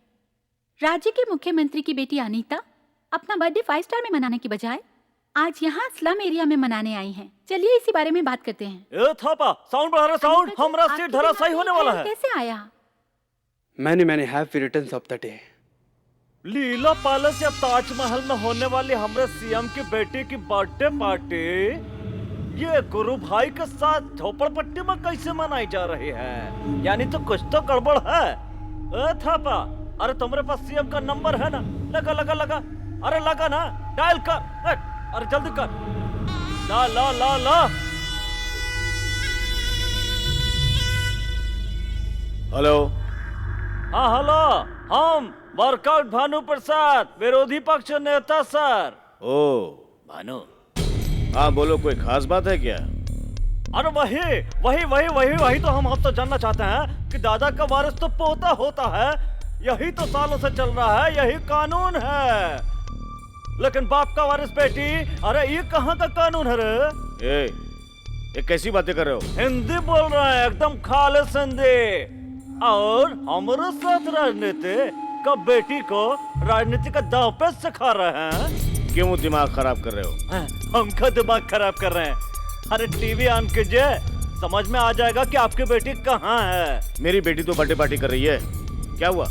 राज्य के मुख्यमंत्री की बेटी अनीता अपना बर्थडे 5 स्टार में मनाने की बजाय आज यहाँ स्लम एरिया में मनाने आई हैं। चलिए इसी बारे में बात करते हैं। ए थापा, साउंड बढ़ा रहा, साउंड। हमरा सीट धराशायी होने वाला है। कैसे आया? मैंने happy returns of the day. Leela palace या ताजमहल में होने वाली हमारे सीएम की बेटी की बर्थडे पार्टी ये गुरु भाई के साथ झोपड़पट्टी में कैसे मनाई जा रही है? यानी तो कुछ तो गड़बड़ है। ए थापा, अरे तुम्हारे पास सीएम का नंबर है ना? लगा लगा लगा, अरे लगा ना, डायल कर। अरे जल्दी कर, ला ला ला ला। हेलो। हाँ हेलो, हम वर्कआउट भानु प्रसाद, विरोधी पक्ष नेता सर। ओ भानु। हाँ बोलो, कोई खास बात है क्या? अरे वही तो हम आपसे जानना चाहते हैं कि दादा का वारिस तो पोता होता है। यही तो सालों से चल रहा है, यही कानून है। लेकिन बाप का वारिस बेटी, अरे ये कहाँ का कानून है रे? ये कैसी बातें कर रहे हो? हिंदी बोल रहे हैं, एकदम खालिस हिंदी। और हमारे साथ राजनीति का बेटी को राजनीति का दांव पे सिखा रहे हैं। क्यों दिमाग खराब कर रहे हो? हमका दिमाग खराब कर रहे हैं? अरे टीवी ऑन कीजिए, समझ में आ जाएगा कि आपकी बेटी कहाँ है। मेरी बेटी तो बर्थडे पार्टी कर रही है। क्या हुआ?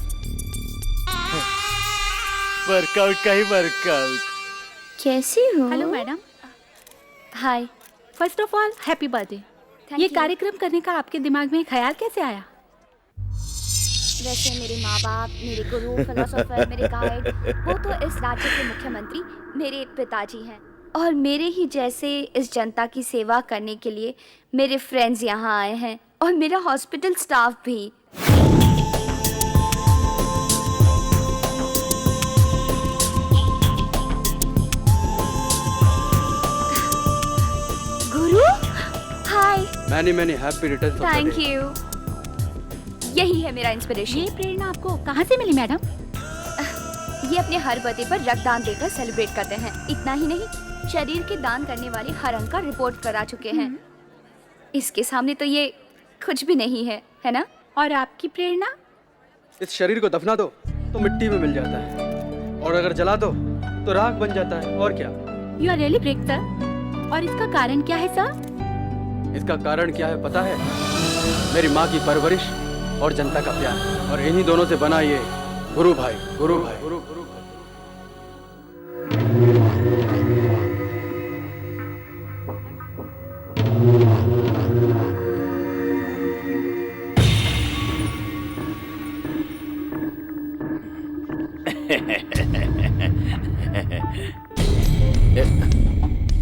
वर्कआउट का ही वर्कआउट। कैसी हो? Hello madam. Hi. First of all happy birthday. Thank ये you. कार्यक्रम करने का आपके दिमाग में ख्याल कैसे आया? वैसे मेरे माँ बाप, मेरे गुरु, फिलोसोफर, मेरे गाइड, वो तो इस राज्य के मुख्यमंत्री मेरे पिताजी हैं। और मेरे ही जैसे इस जनता की सेवा करने के लिए मेरे फ्रेंड्स यहाँ आए हैं और मेरा हॉस्पिटल स्टाफ भी। गुरु, हाय। मैंने happy returns of the thank day. You. यही है मेरा इंस्पिरेशन। ये प्रेरणा आपको कहाँ से मिली मैडम? ये अपने हर बर्थडे पर रक्तदान देकर सेलिब्रेट करते हैं। इतना ही नहीं, शरीर के दान करने वाले हर अंक का रिपोर्ट करा चुके हैं। इसके सामने तो ये कुछ भी नहीं है, है ना? और आपकी प्रेरणा? इस शरीर को दफना दो तो मिट्टी में मिल जाता है, और अगर जला दो तो राख बन जाता है। और क्या? You are really great sir. और इसका कारण क्या है सर? इसका कारण क्या है पता है? मेरी माँ की परवरिश और जनता का प्यार, और इन्हीं दोनों से बना ये गुरु भाई। गुरु भाई, गुरु गुरु भाई।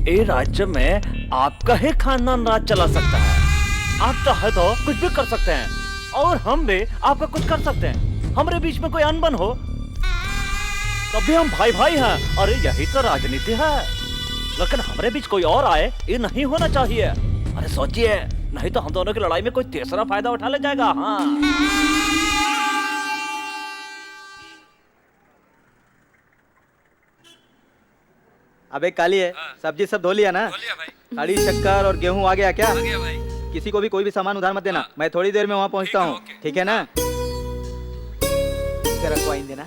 ए राज्य में आपका ही खानदान राज चला सकता है। आप चाहे तो कुछ भी कर सकते हैं और हम भी आपका कुछ कर सकते हैं। हमारे बीच में कोई अनबन हो तभी हम भाई भाई हैं। अरे यही तो राजनीति है। लेकिन हमारे बीच कोई और आए, ये नहीं होना चाहिए। अरे सोचिए, नहीं तो हम दोनों की लड़ाई में कोई तीसरा फायदा उठा ले जाएगा। हाँ, अबे काली है, सब्जी सब धो लिया ना? साड़ी शक्कर और गेहूं आ गया क्या? किसी को भी कोई भी सामान उधार मत देना। मैं थोड़ी देर में वहाँ पहुँचता हूँ, ठीक है ना? रखवाइन देना।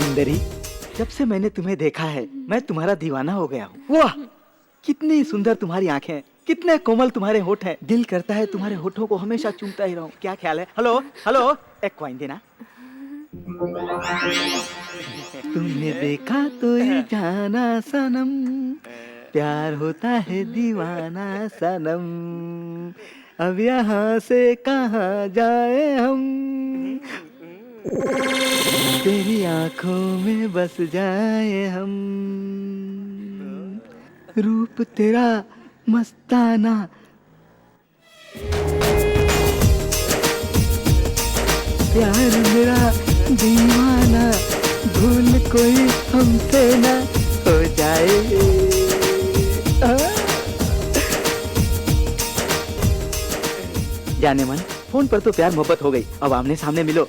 सुंदरी, जब से मैंने तुम्हें देखा है मैं तुम्हारा दीवाना हो गया हूँ। वाह, कितनी सुंदर तुम्हारी आंखें, कितने कोमल तुम्हारे होठ हैं। दिल करता है तुम्हारे होठों को हमेशा चूमता ही रहूं। क्या ख्याल है? हेलो हेलो, एक कॉइन देना। तुमने देखा तो ये जाना सनम, प्यार होता है दीवाना सनम, अब यहाँ से कहाँ जाए हम, तेरी आंखों में बस जाए हम, रूप तेरा मस्ताना, प्यार मेरा दीवाना, भूल कोई हमसे ना हो जाए। जाने मन, फोन पर तो प्यार मोहब्बत हो गई, अब आमने सामने मिलो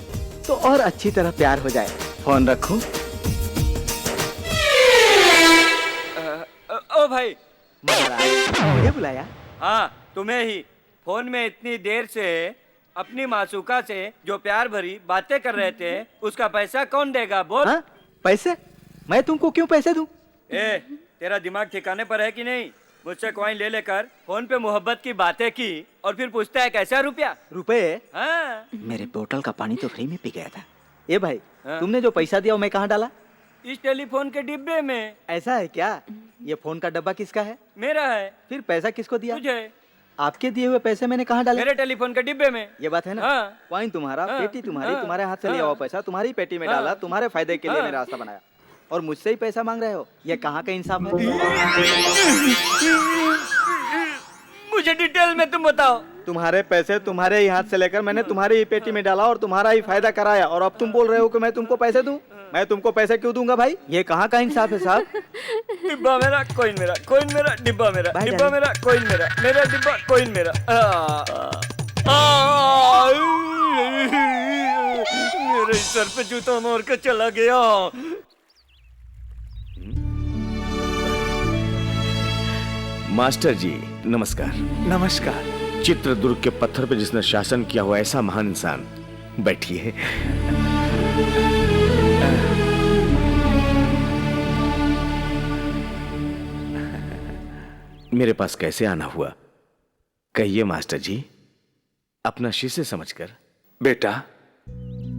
तो और अच्छी तरह प्यार हो जाए। फोन रखूं? ओ भाई, मुझे बुलाया? हाँ तुम्हें ही। फोन में इतनी देर से अपनी मासूका से जो प्यार भरी बातें कर रहे थे, उसका पैसा कौन देगा बोल? हाँ? पैसे? मैं तुमको क्यों पैसे दूं? तेरा दिमाग ठिकाने पर है कि नहीं? मुझसे कॉइन ले लेकर फोन पे मोहब्बत की बातें की और फिर पूछता है कैसा रुपया? रुपए? हाँ। मेरे बोतल का पानी तो फ्री में पी गया था। ये भाई, तुमने जो पैसा दिया वो मैं कहाँ डाला? इस टेलीफोन के डिब्बे में। ऐसा है क्या? ये फोन का डब्बा किसका है? मेरा है। फिर पैसा किसको दिया? तुझे। आपके दिए हुए पैसे मैंने कहाँ डाले? मेरे टेलीफोन के डिब्बे में। ये बात है ना? हाँ। कॉइन तुम्हारा, हाँ। पेटी तुम्हारी, हाँ। तुम्हारे हाथ से हाँ। लिया हुआ पैसा तुम्हारी पेटी में हाँ। डाला, तुम्हारे फायदे के लिए हाँ। मैंने रास्ता बनाया, और मुझसे ही पैसा मांग रहे हो। ये कहाँ का इंसाफ है? मुझे डिटेल में तुम बताओ। तुम्हारे पैसे तुम्हारे ही हाथ से लेकर मैंने तुम्हारी ही पेटी में डाला और तुम्हारा ही फायदा कराया, और अब तुम बोल रहे हो कि मैं तुमको पैसे दूं? मैं तुमको पैसे क्यों दूंगा भाई? ये कहाँ का इंसाफ है साहब? डिब्बा मेरा, कॉइन मेरा, कॉइन मेरा, डिब्बा मेरा, डिब्बा मेरा, कॉइन मेरा, मेरा डिब्बा, कॉइन मेरा। मेरे सर पे जूता मार के चला गया। मास्टर जी नमस्कार। नमस्कार। चित्रदुर्ग के पत्थर पे जिसने शासन किया हुआ ऐसा महान इंसान, बैठिए। मेरे पास कैसे आना हुआ कहिए मास्टर जी, अपना शिष्य समझकर। बेटा,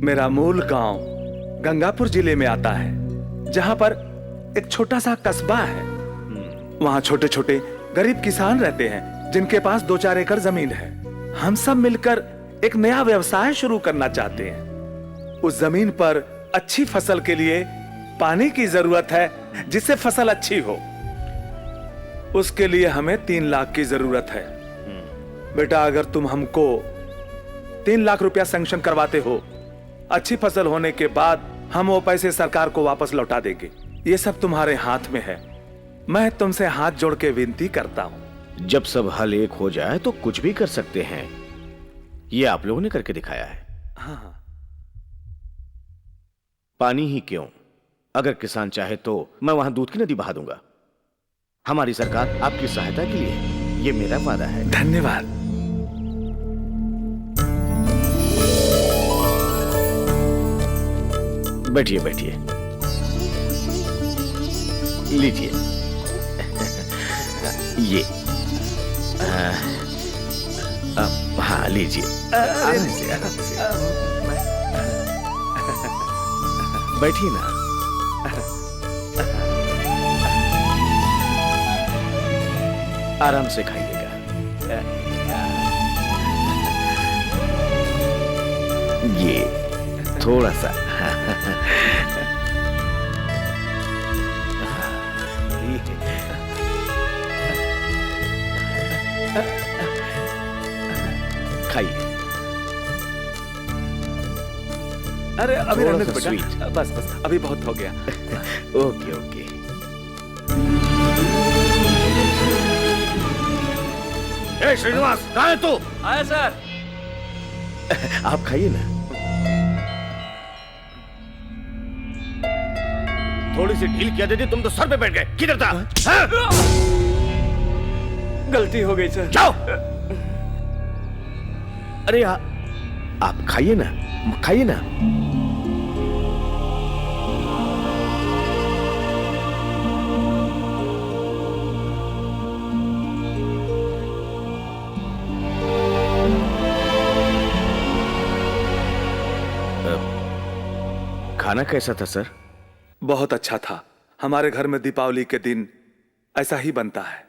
मेरा मूल गांव गंगापुर जिले में आता है, जहां पर एक छोटा सा कस्बा है। वहां छोटे छोटे गरीब किसान रहते हैं जिनके पास 2-4 एकड़ जमीन है। हम सब मिलकर एक नया व्यवसाय शुरू करना चाहते हैं। उस जमीन पर अच्छी फसल के लिए पानी की जरूरत है, जिससे फसल अच्छी हो। उसके लिए हमें 3 लाख की जरूरत है। बेटा, अगर तुम हमको 3 लाख रुपया सैंक्शन करवाते हो, अच्छी फसल होने के बाद हम वो पैसे सरकार को वापस लौटा देंगे। ये सब तुम्हारे हाथ में है। मैं तुमसे हाथ जोड़ के विनती करता हूं। जब सब हल एक हो जाए तो कुछ भी कर सकते हैं, ये आप लोगों ने करके दिखाया है। हाँ। पानी ही क्यों, अगर किसान चाहे तो मैं वहां दूध की नदी बहा दूंगा। हमारी सरकार आपकी सहायता के लिए, ये मेरा वादा है। धन्यवाद। बैठिए बैठिए, लीजिए ये। हाँ लीजिए, आराम से आराम से बैठिए ना। आराम से खाइएगा। ये थोड़ा सा। खाइए। अरे अभी रहने दो बेटा। स्वीट। बस बस, अभी बहुत हो गया। Okay okay. ए श्रीनिवास, कहाँ है तू? आया सर। आप खाइए ना। थोड़ी सी ढील किया देती तुम तो सर पे बैठ गए। किधर था? गलती हो गई सर। जाओ। अरे आप खाइए ना, खाइए ना। खाना कैसा था सर? बहुत अच्छा था। हमारे घर में दीपावली के दिन ऐसा ही बनता है।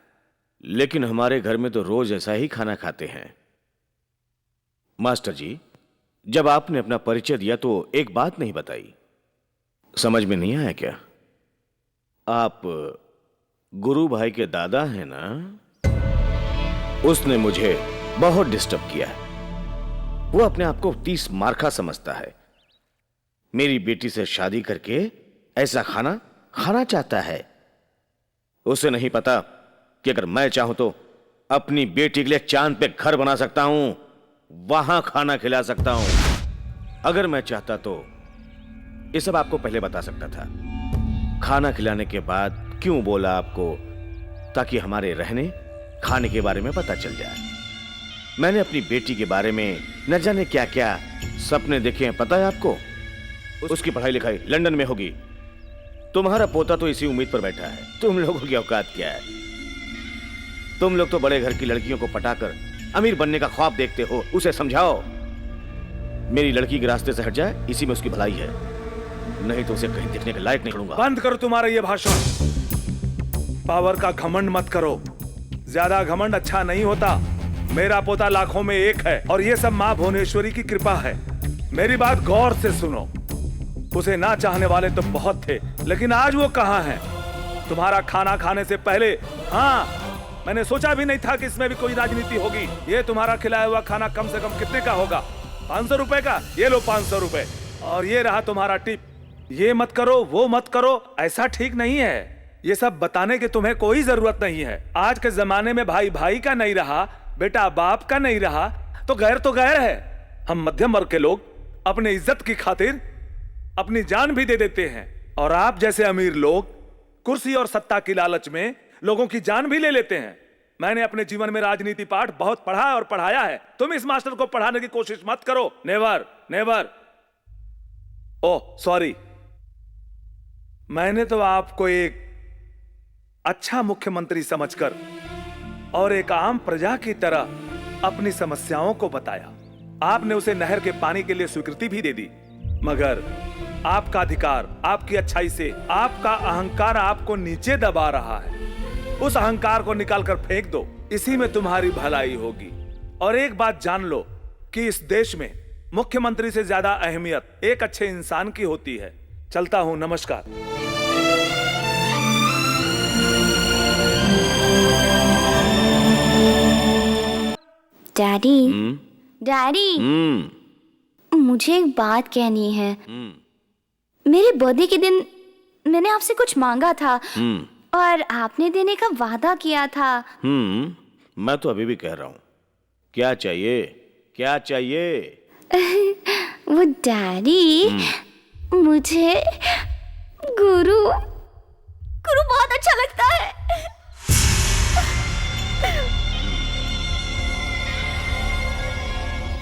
लेकिन हमारे घर में तो रोज ऐसा ही खाना खाते हैं। मास्टर जी, जब आपने अपना परिचय दिया तो एक बात नहीं बताई, समझ में नहीं आया क्या? आप गुरु भाई के दादा हैं ना? उसने मुझे बहुत डिस्टर्ब किया है। वो अपने आप को 30 मार्का समझता है। मेरी बेटी से शादी करके ऐसा खाना खाना चाहता है। उसे नहीं पता कि अगर मैं चाहूं तो अपनी बेटी के लिए चांद पे घर बना सकता हूं, वहां खाना खिला सकता हूं। अगर मैं चाहता तो ये सब आपको पहले बता सकता था। खाना खिलाने के बाद क्यों बोला आपको? ताकि हमारे रहने खाने के बारे में पता चल जाए। मैंने अपनी बेटी के बारे में न जाने क्या क्या सपने देखे हैं, पता है आपको? उसकी पढ़ाई लिखाई लंदन में होगी। तुम्हारा पोता तो इसी उम्मीद पर बैठा है। तुम लोगों की औकात क्या है? तुम लोग तो बड़े घर की लड़कियों को पटाकर अमीर बनने का ख्वाब देखते हो। उसे समझाओ मेरी लड़की के रास्ते से हट जाए, इसी में उसकी भलाई है। नहीं तो उसे कहीं देखने के लायक नहीं छोड़ूंगा। बंद करो तुम्हारा ये भाषण। पावर का घमंड मत करो। ज्यादा घमंड अच्छा नहीं होता। मेरा पोता लाखों में एक है और ये सब माँ भुवनेश्वरी की कृपा है। मेरी बात गौर से सुनो। उसे ना चाहने वाले तो बहुत थे, लेकिन आज वो कहाँ है? तुम्हारा खाना खाने से पहले, हाँ, मैंने सोचा भी नहीं था कि इसमें भी कोई राजनीति होगी। ये तुम्हारा खिलाया हुआ खाना कम से कम कितने का होगा? 500 रुपए का? ये लो 500 रुपए। और ये रहा तुम्हारा टिप। ये मत करो, वो मत करो, ऐसा ठीक नहीं है। ये सब बताने की तुम्हें कोई जरूरत नहीं है। आज के जमाने में भाई भाई का नहीं रहा, बेटा बाप का नहीं रहा, तो गैर है। हम मध्यम वर्ग के लोग अपने इज्जत की खातिर अपनी जान भी दे देते हैं, और आप जैसे अमीर लोग कुर्सी और सत्ता की लालच में लोगों की जान भी ले लेते हैं। मैंने अपने जीवन में राजनीति पाठ बहुत पढ़ा और पढ़ाया है। तुम इस मास्टर को पढ़ाने की कोशिश मत करो। Never never. ओह सॉरी, मैंने तो आपको एक अच्छा मुख्यमंत्री समझकर और एक आम प्रजा की तरह अपनी समस्याओं को बताया। आपने उसे नहर के पानी के लिए स्वीकृति भी दे दी, मगर आपका अधिकार, आपकी अच्छाई से आपका अहंकार आपको नीचे दबा रहा है। उस अहंकार को निकालकर फेंक दो, इसी में तुम्हारी भलाई होगी। और एक बात जान लो कि इस देश में मुख्यमंत्री से ज्यादा अहमियत एक अच्छे इंसान की होती है। चलता हूं, नमस्कार। डैडी, डैडी, मुझे एक बात कहनी है। मेरे बर्थडे के दिन मैंने आपसे कुछ मांगा था और आपने देने का वादा किया था। मैं तो अभी भी कह रहा हूँ, क्या चाहिए, क्या चाहिए? वो डैडी, मुझे गुरु बहुत अच्छा लगता है।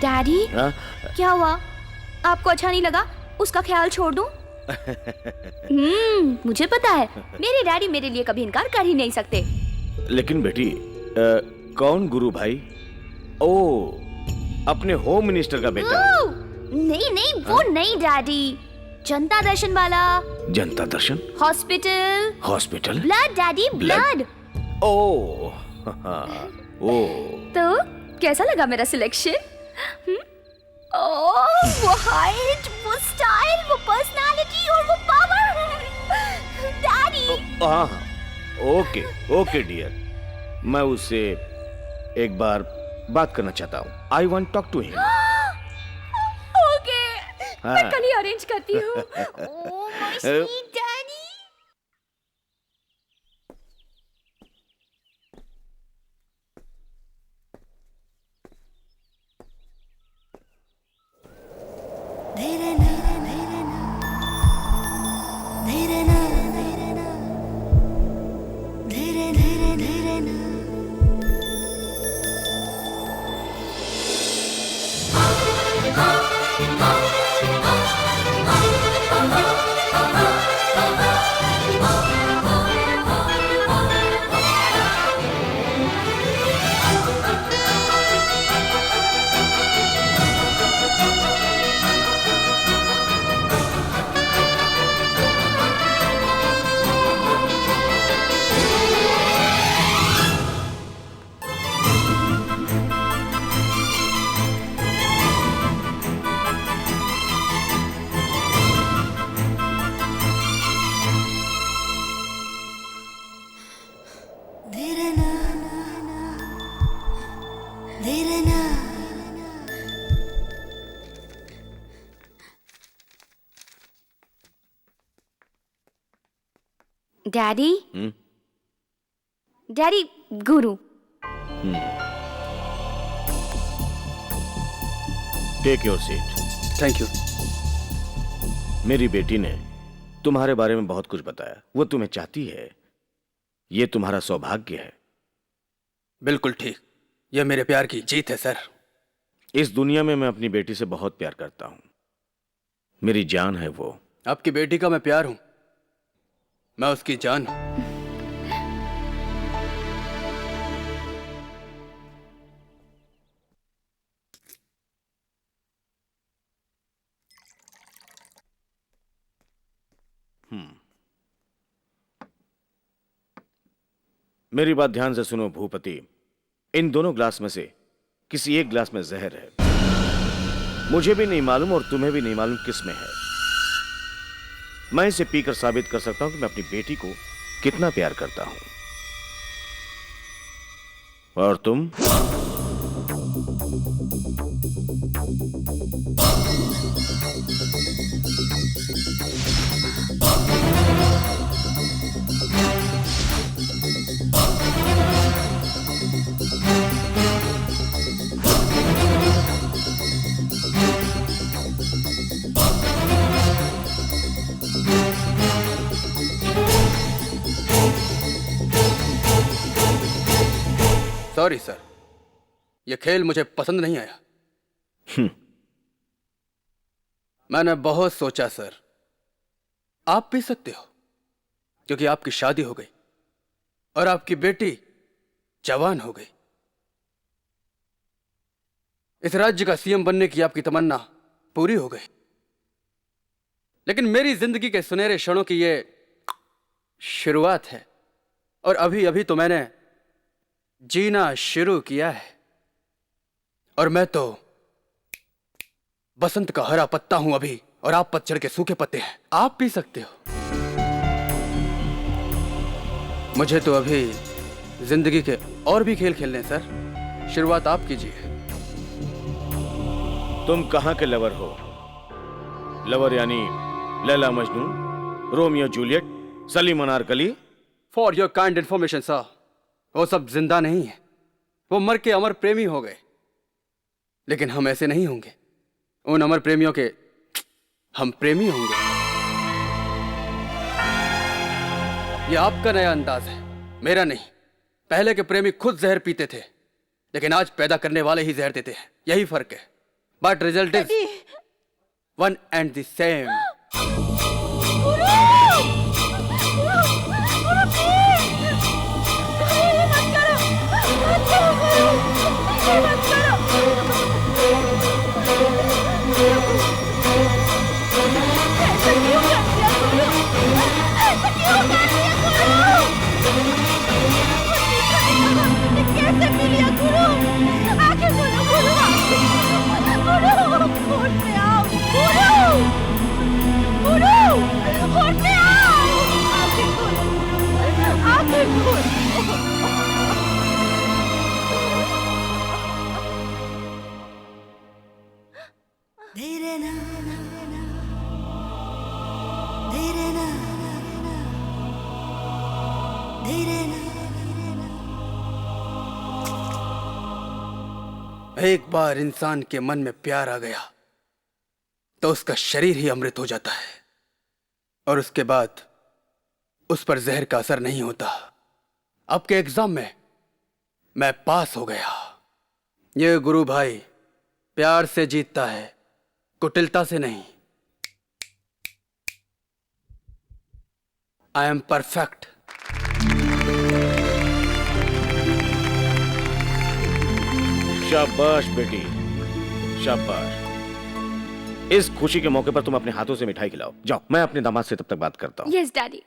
डैडी, क्या हुआ? आपको अच्छा नहीं लगा? उसका ख्याल छोड़ दूं? मुझे पता है, मेरे डैडी मेरे लिए कभी इनकार कर ही नहीं सकते। लेकिन बेटी, कौन गुरु भाई? ओ, अपने होम मिनिस्टर का बेटा? नहीं, वो नहीं डैडी, जनता दर्शन वाला। जनता दर्शन? हॉस्पिटल? Blood daddy, blood. ओ, तो कैसा लगा मेरा सिलेक्शन? वो हाइट, वो स्टाइल, वो पर्सनालिटी और वो पावर। डैडी। ओके डियर, मैं उससे एक बार बात करना चाहता हूँ। I want talk to him. Okay, मैं कल ही अरेंज करती हूँ। Oh my sweet daddy. Daddy daddy guru take your seat. Thank you. मेरी बेटी ने तुम्हारे बारे में बहुत कुछ बताया। वो तुम्हें चाहती है, ये तुम्हारा सौभाग्य है। बिल्कुल ठीक, यह मेरे प्यार की जीत है सर। इस दुनिया में मैं अपनी बेटी से बहुत प्यार करता हूं, मेरी जान है वो। आपकी बेटी का मैं प्यार हूं, मैं उसकी जान हूं। मेरी बात ध्यान से सुनो भूपति, इन दोनों ग्लास में से किसी एक ग्लास में जहर है। मुझे भी नहीं मालूम और तुम्हें भी नहीं मालूम किस में है। मैं इसे पीकर साबित कर सकता हूं कि मैं अपनी बेटी को कितना प्यार करता हूं। और तुम? सॉरी सर, यह खेल मुझे पसंद नहीं आया। मैंने बहुत सोचा सर, आप पी सकते हो क्योंकि आपकी शादी हो गई और आपकी बेटी जवान हो गई। इस राज्य का सीएम बनने की आपकी तमन्ना पूरी हो गई। लेकिन मेरी जिंदगी के सुनहरे क्षणों की ये शुरुआत है और अभी अभी तो मैंने जीना शुरू किया है। और मैं तो बसंत का हरा पत्ता हूं अभी, और आप पतझड़ के सूखे पत्ते हैं। आप पी सकते हो। मुझे तो अभी जिंदगी के और भी खेल खेलने हैं सर। शुरुआत आप कीजिए। तुम कहां के लवर हो? लवर यानी Laila Majnu, Romeo Juliet, Salim Anarkali? For your kind information sir, वो सब जिंदा नहीं है। वो मर के अमर प्रेमी हो गए। लेकिन हम ऐसे नहीं होंगे। उन अमर प्रेमियों के हम प्रेमी होंगे। ये आपका नया अंदाज है, मेरा नहीं। पहले के प्रेमी खुद जहर पीते थे, लेकिन आज पैदा करने वाले ही जहर देते हैं। यही फर्क है। But result is one and the same. एक बार इंसान के मन में प्यार आ गया तो उसका शरीर ही अमृत हो जाता है, और उसके बाद उस पर जहर का असर नहीं होता। आपके एग्जाम में मैं पास हो गया। ये गुरु भाई प्यार से जीतता है, कुटिलता से नहीं। I am perfect. शाबाश बेटी, शाबाश। इस खुशी के मौके पर तुम अपने हाथों से मिठाई खिलाओ। जाओ, मैं अपने दामाद से तब तक बात करता हूँ। Yes daddy.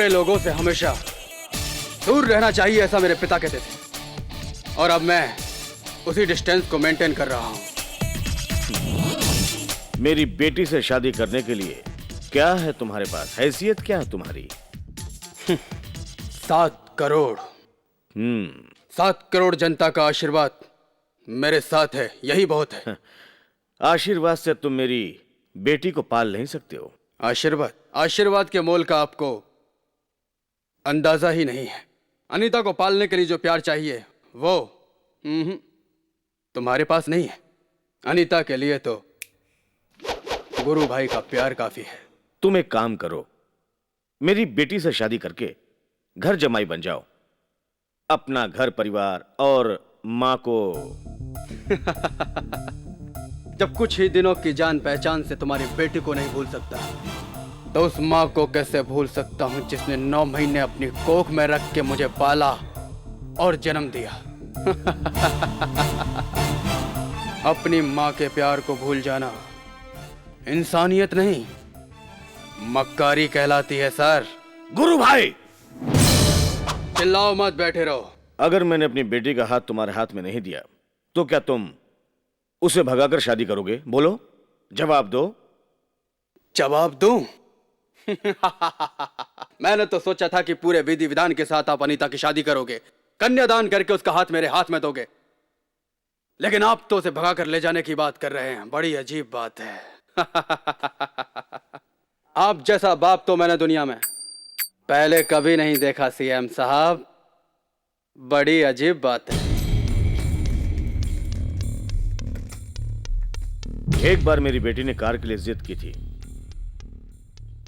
बुरे लोगों से हमेशा दूर रहना चाहिए, ऐसा मेरे पिता कहते थे। और अब मैं उसी डिस्टेंस को मेंटेन कर रहा हूं। मेरी बेटी से शादी करने के लिए क्या है तुम्हारे पास? हैसियत क्या है तुम्हारी? 7 करोड़। 7 करोड़ जनता का आशीर्वाद मेरे साथ है, यही बहुत है। आशीर्वाद से तुम मेरी बेटी को पाल नहीं सकते हो। आशीर्वाद के मोल का आपको अंदाजा ही नहीं है। अनीता को पालने के लिए जो प्यार चाहिए वो तुम्हारे पास नहीं है। अनीता के लिए तो गुरु भाई का प्यार काफी है। तुम एक काम करो, मेरी बेटी से शादी करके घर जमाई बन जाओ, अपना घर परिवार और मां को जब कुछ ही दिनों की जान पहचान से तुम्हारी बेटी को नहीं भूल सकता, तो उस मां को कैसे भूल सकता हूं जिसने 9 महीने अपनी कोख में रख के मुझे पाला और जन्म दिया। अपनी मां के प्यार को भूल जाना इंसानियत नहीं, मक्कारी कहलाती है सर। गुरु भाई चिल्लाओ मत, बैठे रहो। अगर मैंने अपनी बेटी का हाथ तुम्हारे हाथ में नहीं दिया तो क्या तुम उसे भगाकर शादी करोगे? बोलो, जवाब दो। जवाब दूं? मैंने तो सोचा था कि पूरे विधि विधान के साथ आप अनीता की शादी करोगे, कन्यादान करके उसका हाथ मेरे हाथ में दोगे, लेकिन आप तो उसे भगाकर ले जाने की बात कर रहे हैं। बड़ी अजीब बात है। आप जैसा बाप तो मैंने दुनिया में पहले कभी नहीं देखा सीएम साहब। बड़ी अजीब बात है। एक बार मेरी बेटी ने कार के लिए जिद की थी।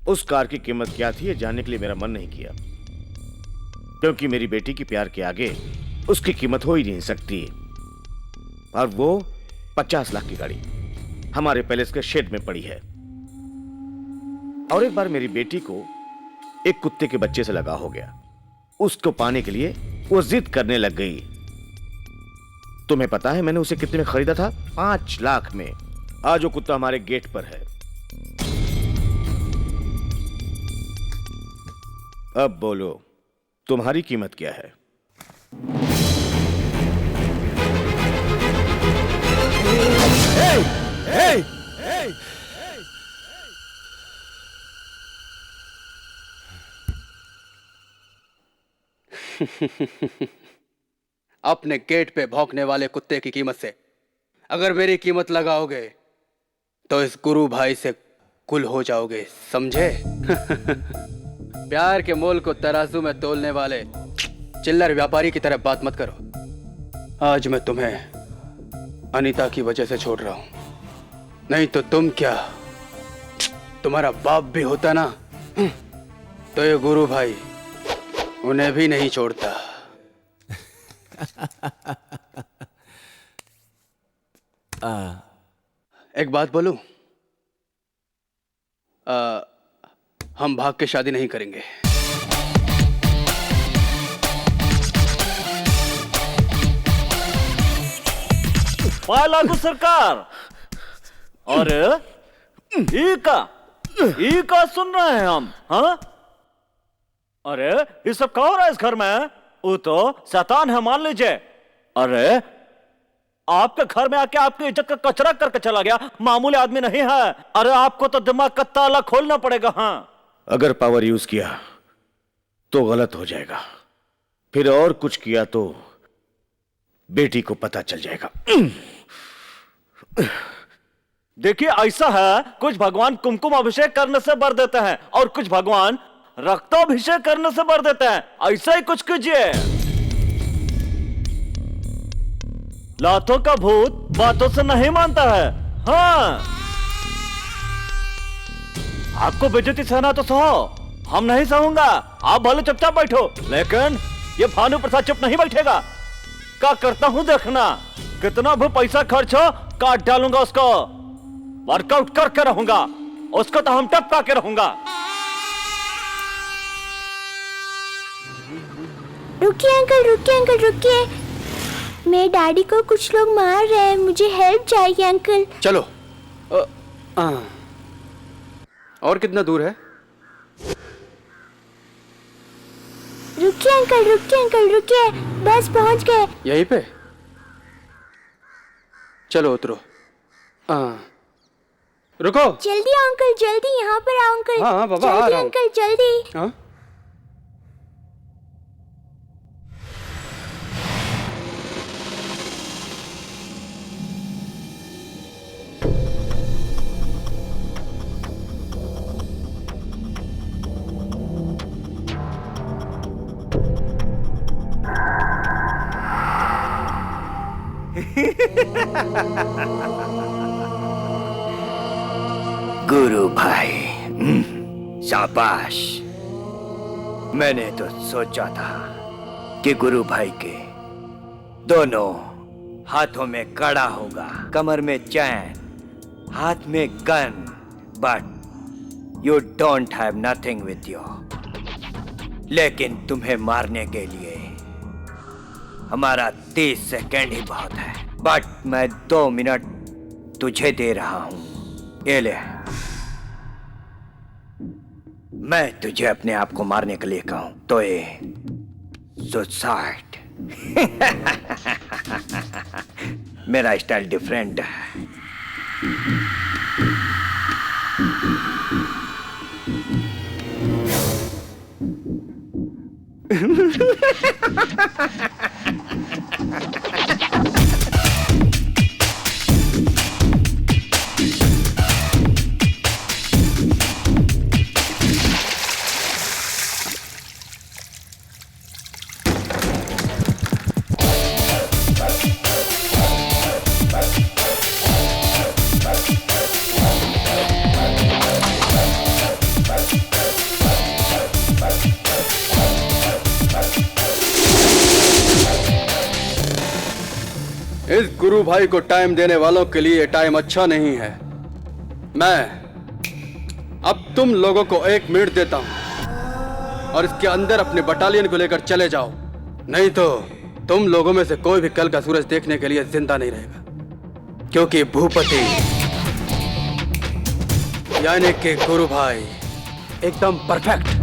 उस कार की कीमत क्या थी ये जानने के लिए मेरा मन नहीं किया, क्योंकि मेरी बेटी की प्यार के आगे उसकी कीमत हो ही नहीं सकती। और वो 50 लाख की गाड़ी हमारे पैलेस के शेड में पड़ी है। और एक बार मेरी बेटी को एक कुत्ते के बच्चे से लगाव हो गया। उसको पाने के लिए वो जिद करने लग गई। तुम्हें पता है मैंने उसे कितने में खरीदा था? 5 लाख में। आज वो कुत्ता हमारे गेट पर है। अब बोलो, तुम्हारी कीमत क्या है? अपने गेट पे भौंकने वाले कुत्ते की कीमत से अगर मेरी कीमत लगाओगे तो इस गुरु भाई से कुल हो जाओगे, समझे? प्यार के मोल को तराजू में तोलने वाले चिल्लर व्यापारी की तरह बात मत करो। आज मैं तुम्हें अनीता की वजह से छोड़ रहा हूं, नहीं तो तुम क्या, तुम्हारा बाप भी होता ना तो ये गुरु भाई उन्हें भी नहीं छोड़ता। एक बात बोलूं, हम भाग के शादी नहीं करेंगे। पाय लागू सरकार। अरे ई का सुन रहे हैं हम? हाँ, अरे ये सब क्या हो रहा है इस घर में? वो तो शैतान है, मान लीजिए। अरे आपके घर में आके आपकी इज्जत का कचरा करके चला गया, मामूली आदमी नहीं है। अरे आपको तो दिमाग का ताला खोलना पड़ेगा। हाँ, अगर पावर यूज किया तो गलत हो जाएगा, फिर और कुछ किया तो बेटी को पता चल जाएगा। देखिए ऐसा है, कुछ भगवान कुमकुम अभिषेक करने से बर देते हैं और कुछ भगवान रक्ताभिषेक करने से बर देते हैं। ऐसा ही कुछ कीजिए। लातों का भूत बातों से नहीं मानता है। हाँ, आपको बेइज्जती सहना तो सहो, हम नहीं सहूंगा। आप भले चुपचाप बैठो, लेकिन ये भानु प्रसाद चुप नहीं बैठेगा। क्या करता हूं देखना, कितना भी पैसा खर्च हो काट डालूंगा उसको। वर्कआउट करके रहूंगा, उसको तो हम टपका के रहूंगा। रुकिए अंकल, रुकिए। मेरे डैडी को कुछ लोग मार रहे हैं, मुझे हेल्प चाहिए अंकल। चलो। और कितना दूर है? रुकिए अंकल रुकिए, बस पहुंच गए। यहीं पे? चलो उतरो। हाँ रुको। जल्दी आओ अंकल, जल्दी यहाँ पर आओ अंकल। हाँ बाबा, आ जल्दी रहा हूँ। अंकल जल्दी। हाँ गुरु भाई, शाबाश। मैंने तो सोचा था कि गुरु भाई के दोनों हाथों में कड़ा होगा, कमर में चैन, हाथ में gun, but you don't have nothing with you. लेकिन तुम्हें मारने के लिए हमारा 30 सेकेंड ही बहुत है, बट मैं 2 मिनट तुझे दे रहा हूं। ये ले, मैं तुझे अपने आप को मारने के लिए कहूं तो ये सुसाइड। मेरा स्टाइल डिफरेंट है। इस गुरु भाई को टाइम देने वालों के लिए टाइम अच्छा नहीं है। मैं अब तुम लोगों को 1 मिनट देता हूं और इसके अंदर अपने बटालियन को लेकर चले जाओ, नहीं तो तुम लोगों में से कोई भी कल का सूरज देखने के लिए जिंदा नहीं रहेगा, क्योंकि भूपति यानी कि गुरु भाई एकदम परफेक्ट।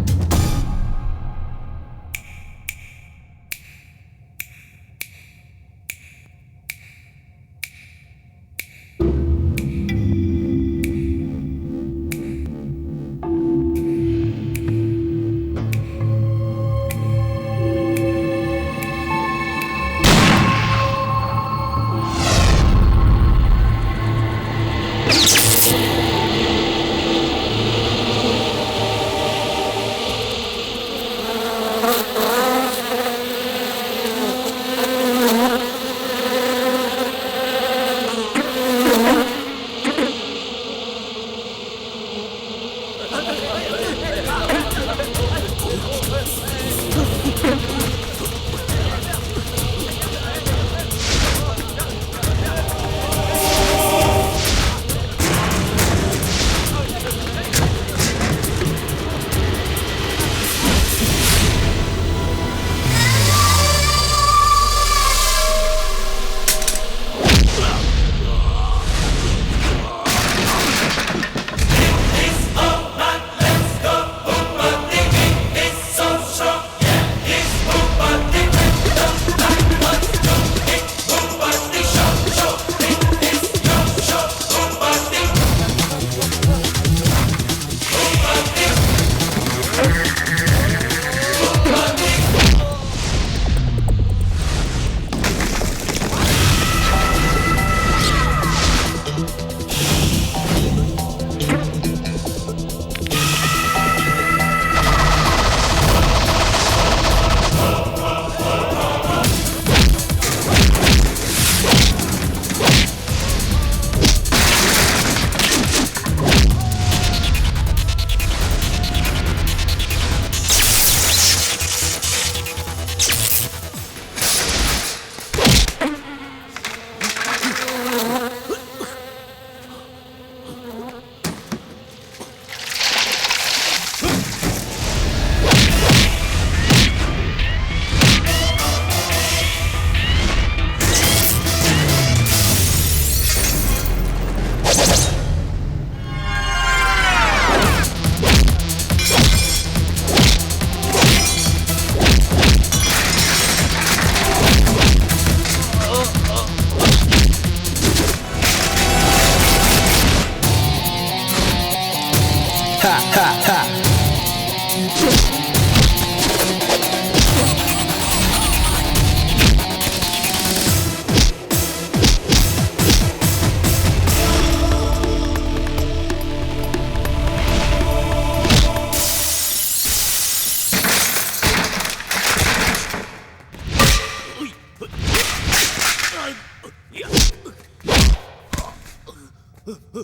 ये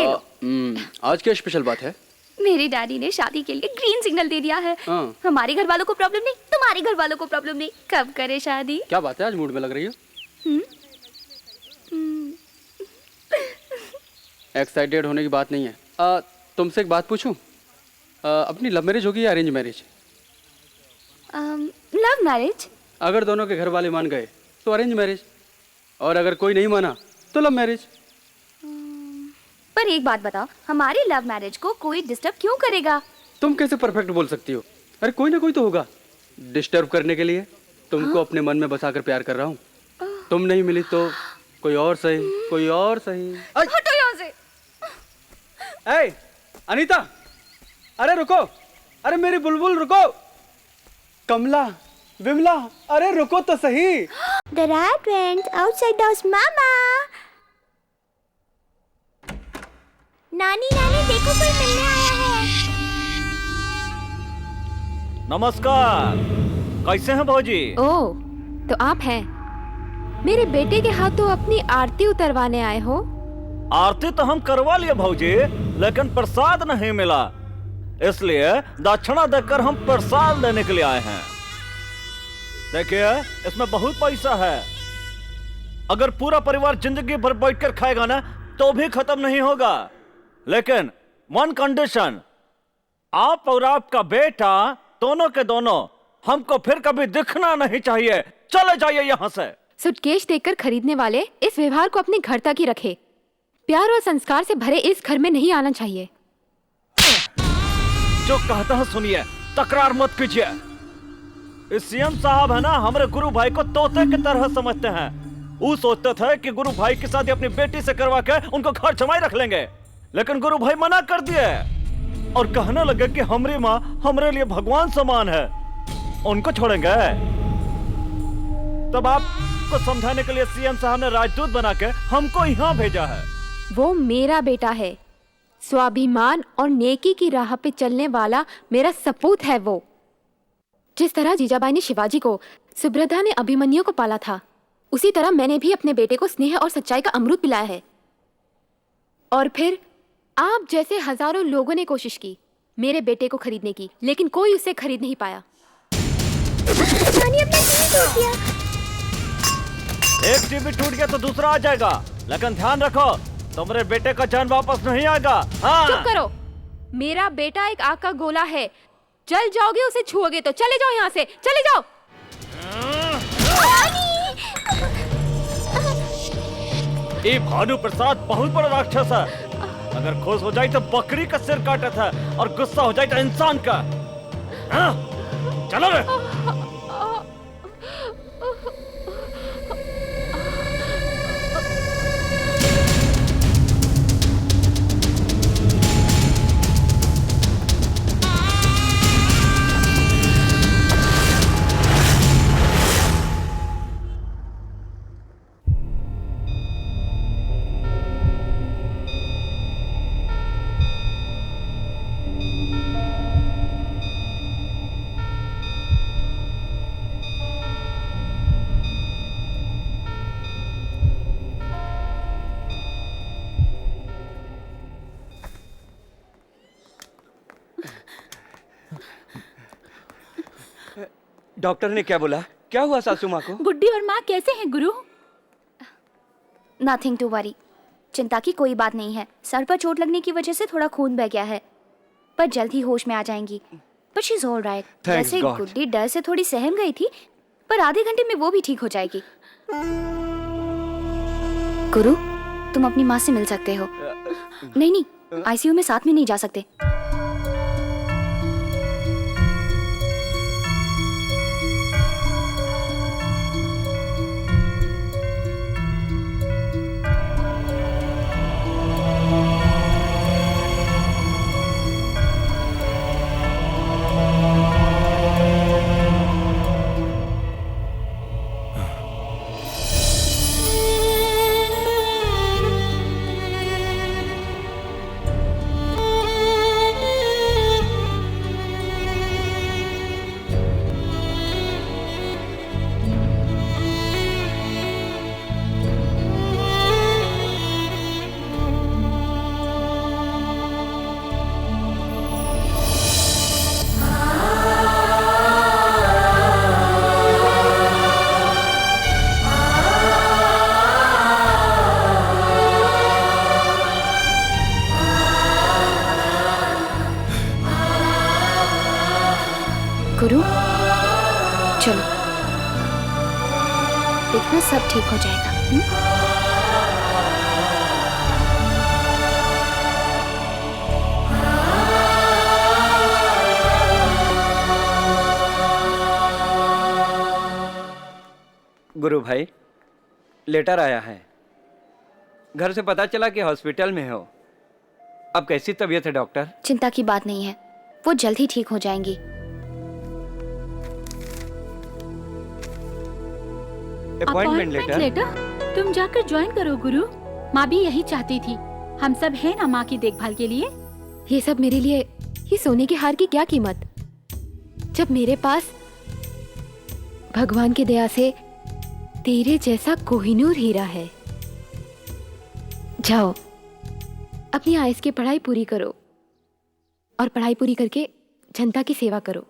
लो। आज क्या स्पेशल बात है? मेरे डैडी ने शादी के लिए ग्रीन सिग्नल दे दिया है। हाँ। हमारे घर वालों को प्रॉब्लम नहीं, तुम्हारे घर वालों को प्रॉब्लम नहीं। कब करे शादी? क्या बात है, आज मूड में लग रही हो? एक्साइटेड होने की बात नहीं है। तुमसे एक बात पूछूं? अपनी लव मैरिज होगी या अरेंज मैरिज? Love marriage. अगर दोनों के घर वाले मान गए तो अरेंज मैरिज, और अगर कोई नहीं माना तो लव मैरिज। पर एक बात बताओ, हमारी लव मैरिज को कोई डिस्टर्ब क्यों करेगा? तुम कैसे परफेक्ट बोल सकती हो? अरे कोई ना कोई तो होगा डिस्टर्ब करने के लिए। तुमको अपने मन में बसाकर प्यार कर रहा हूँ। तुम नहीं मिली तो कोई और सही, कोई और सही। हटो यहाँ से। ए, अनीता, अरे रुको, अरे मेरी बुलबुल रुको। कमला, विमला, अरे रुको तो सही। The rat went outside the house, Mama. नानी नानी देखो कोई मिलने आया है। नमस्कार, कैसे हैं भौजी? ओह, तो आप हैं। मेरे बेटे के हाथों अपनी आरती उतरवाने आए हो? आरती तो हम करवा लिए भौजी, लेकिन प्रसाद नहीं मिला, इसलिए दक्षिणा देकर हम प्रसाद लेने के लिए आए हैं। देखिए, इसमें बहुत पैसा है। अगर पूरा परिवार जिंदगी भर बैठकर खाएगा ना तो भी खत्म नहीं होगा, लेकिन वन कंडीशन, आप और आपका बेटा दोनों के दोनों हमको फिर कभी दिखना नहीं चाहिए। चले जाइए यहाँ से। सूटकेस देकर खरीदने वाले इस व्यवहार को अपने घर तक ही रखे। प्यार और संस्कार से भरे इस घर में नहीं आना चाहिए। जो कहता है सुनिए, तकरार मत कीजिए। इस सीएम साहब है ना, हमारे गुरु भाई को तोते की तरह समझते हैं। वो सोचते थे कि गुरु भाई की शादी अपनी बेटी से करवा के उनको घर जमाई रख लेंगे, लेकिन गुरु भाई मना कर दिए और कहने लगे कि हमारी माँ हमारे लिए भगवान समान है, उनको छोड़ेंगे। तब आपको समझाने के लिए सीएम साहब ने राजदूत बना के हमको यहाँ भेजा है। वो मेरा बेटा है, स्वाभिमान और नेकी की राह पे चलने वाला मेरा सपूत है वो। जिस तरह जीजाबाई ने शिवाजी को, सुभद्रा ने अभिमन्यु को पाला था, उसी तरह मैंने भी अपने बेटे को स्नेह और सच्चाई का अमृत पिलाया है। और फिर आप जैसे हजारों लोगों ने कोशिश की मेरे बेटे को खरीदने की, लेकिन कोई उसे खरीद नहीं पाया। एक टीवी टूट गया तो दूसरा आ जाएगा, लेकिन ध्यान रखो तुम्हारे बेटे का जान वापस नहीं आएगा। हाँ। चुप करो, मेरा बेटा एक आग का गोला है। जल जाओगे उसे छुओगे तो। चले जाओ यहाँ से, चले जाओ। ये भानु प्रसाद बहुत बड़ा राक्षस है। अगर खुश हो जाए तो बकरी का सिर काटा था, और गुस्सा हो जाए तो इंसान का। हाँ? चलो रे। डॉक्टर ने क्या बोला? क्या हुआ सासू माँ को? गुड्डी और माँ कैसे हैं गुरु? नथिंग टू वरी, चिंता की कोई बात नहीं है। सर पर चोट लगने की वजह से थोड़ा खून बह गया है, पर जल्द ही होश में आ जाएंगी। But she is all right. Thanks वैसे God. गुड्डी डर से थोड़ी सहम गई थी, पर आधे घंटे में वो भी ठीक हो जाएगी। गुरु, तुम अपनी माँ से मिल सकते हो। नहीं, आईसीयू में साथ में नहीं जा सकते। गुरु, चलो, देखना सब ठीक हो जाएगा। गुरु भाई, लेटर आया है। घर से पता चला कि हॉस्पिटल में हो। अब कैसी तबीयत है डॉक्टर? चिंता की बात नहीं है, वो जल्द ही ठीक हो जाएंगी। Appointment letter? तुम जाकर ज्वाइन करो गुरु। माँ भी यही चाहती थी। हम सब हैं ना माँ की देखभाल के लिए। ये सब मेरे लिए, ये सोने के हार की क्या कीमत, जब मेरे पास भगवान की दया से तेरे जैसा कोहिनूर हीरा है। जाओ, अपनी आइस की पढ़ाई पूरी करो और पढ़ाई पूरी करके जनता की सेवा करो।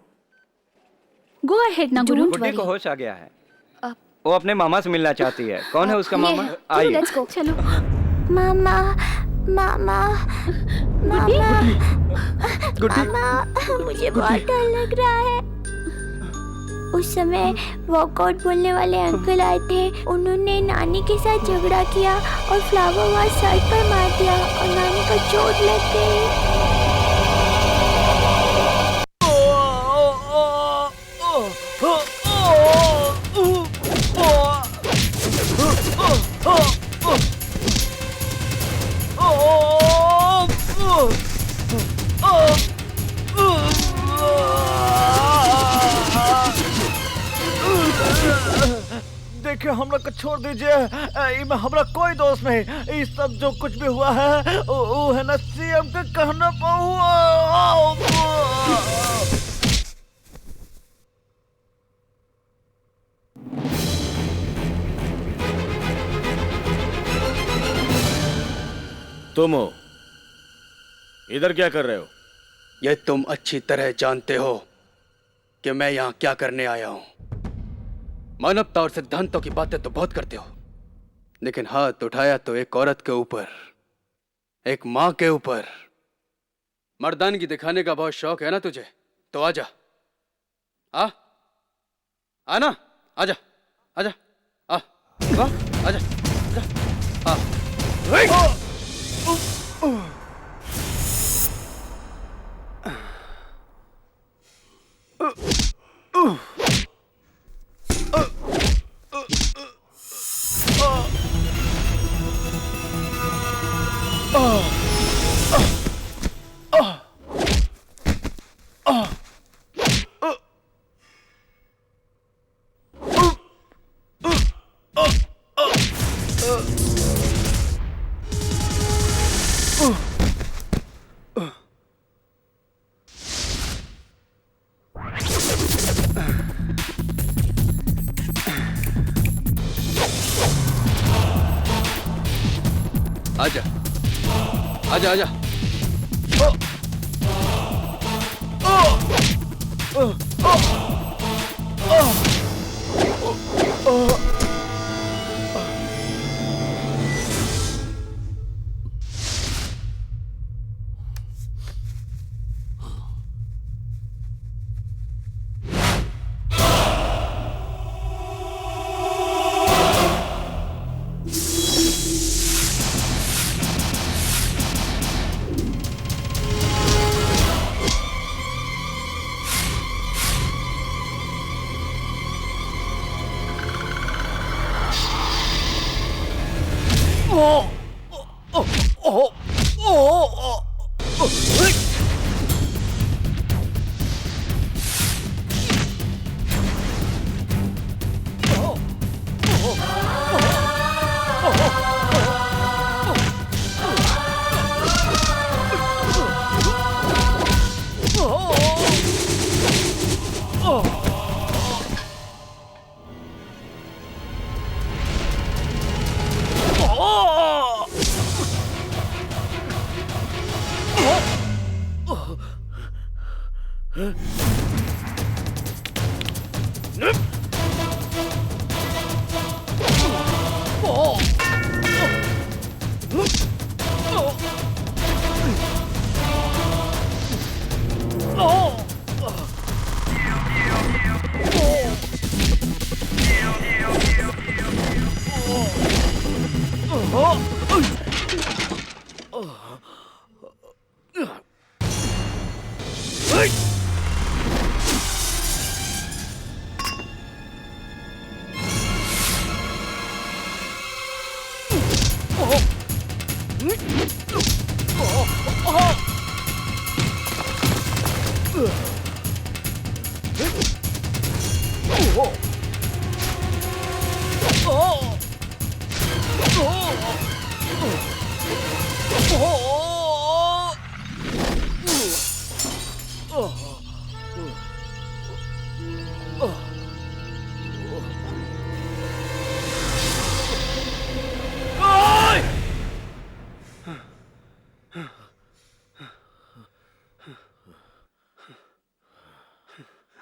गो अहेड ना गुरु। गुड्डी को होश आ गया है। वो अपने मामा से मिलना चाहती है। कौन है उसका मामा? आइए। Let's go. चलो। मामा मामा मामा मामा, मुझे बहुत डर लग रहा है। उस समय वॉकआउट बोलने वाले अंकल आए थे। उन्होंने नानी के साथ झगड़ा किया और फ्लावर वास सर पर मार दिया और नानी को चोट लग गई। देखिए, हम लोग को छोड़ दीजिए। इनमें हमारा कोई दोष नहीं। इस सब जो कुछ भी हुआ है वो है ना सीएम के कहने पर हुआ। तुम हो इधर क्या कर रहे हो? ये तुम अच्छी तरह जानते हो कि मैं यहाँ क्या करने आया हूँ। मानवता और सिद्धांतों की बातें तो बहुत करते हो, लेकिन हाथ उठाया तो एक औरत के ऊपर, एक माँ के ऊपर। मर्दानगी दिखाने का बहुत शौक है ना तुझे, तो आजा। आना, आजा आजा, आजा आजा। आजा आजा आजा।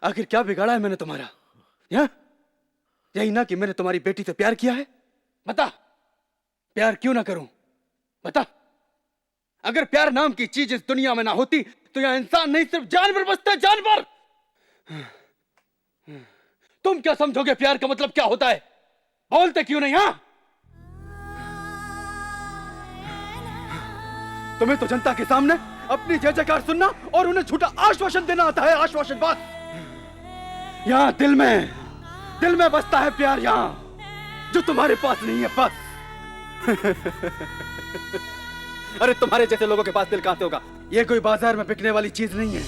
आखिर क्या बिगाड़ा है मैंने तुम्हारा? यही ना कि मैंने तुम्हारी बेटी से प्यार किया है। बता, प्यार क्यों ना करूं? बता, अगर प्यार नाम की चीज इस दुनिया में ना होती तो यहां इंसान नहीं सिर्फ जानवर बसते, जानवर। तुम क्या समझोगे प्यार का मतलब क्या होता है? बोलते क्यों नहीं? तुम्हें तो जनता के सामने अपनी जय जयकार सुनना और उन्हें झूठा आश्वासन देना आता है। आश्वासन बस। यहाँ दिल में बसता है प्यार, यहाँ जो तुम्हारे पास नहीं है बस। अरे तुम्हारे जैसे लोगों के पास दिल कहां से होगा? ये कोई बाजार में बिकने वाली चीज नहीं है।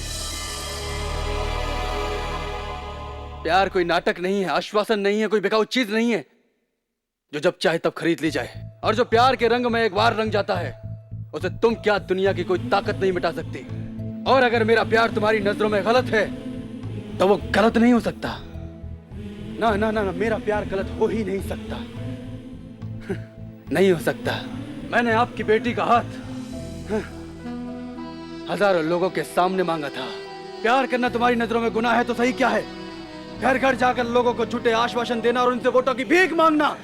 प्यार कोई नाटक नहीं है, आश्वासन नहीं है, कोई बिकाऊ चीज नहीं है जो जब चाहे तब खरीद ली जाए। और जो प्यार के रंग में एक बार रंग जाता है उसे तुम क्या दुनिया की कोई ताकत नहीं मिटा सकती। और अगर मेरा प्यार तुम्हारी नजरों में गलत है तो वो गलत नहीं हो सकता। ना ना ना, ना मेरा प्यार गलत हो ही नहीं सकता। नहीं हो सकता। मैंने आपकी बेटी का हाथ हजारों लोगों के सामने मांगा था। प्यार करना तुम्हारी नजरों में गुनाह है तो सही क्या है? घर घर जाकर लोगों को झूठे आश्वासन देना और उनसे वोटों की भीख मांगना।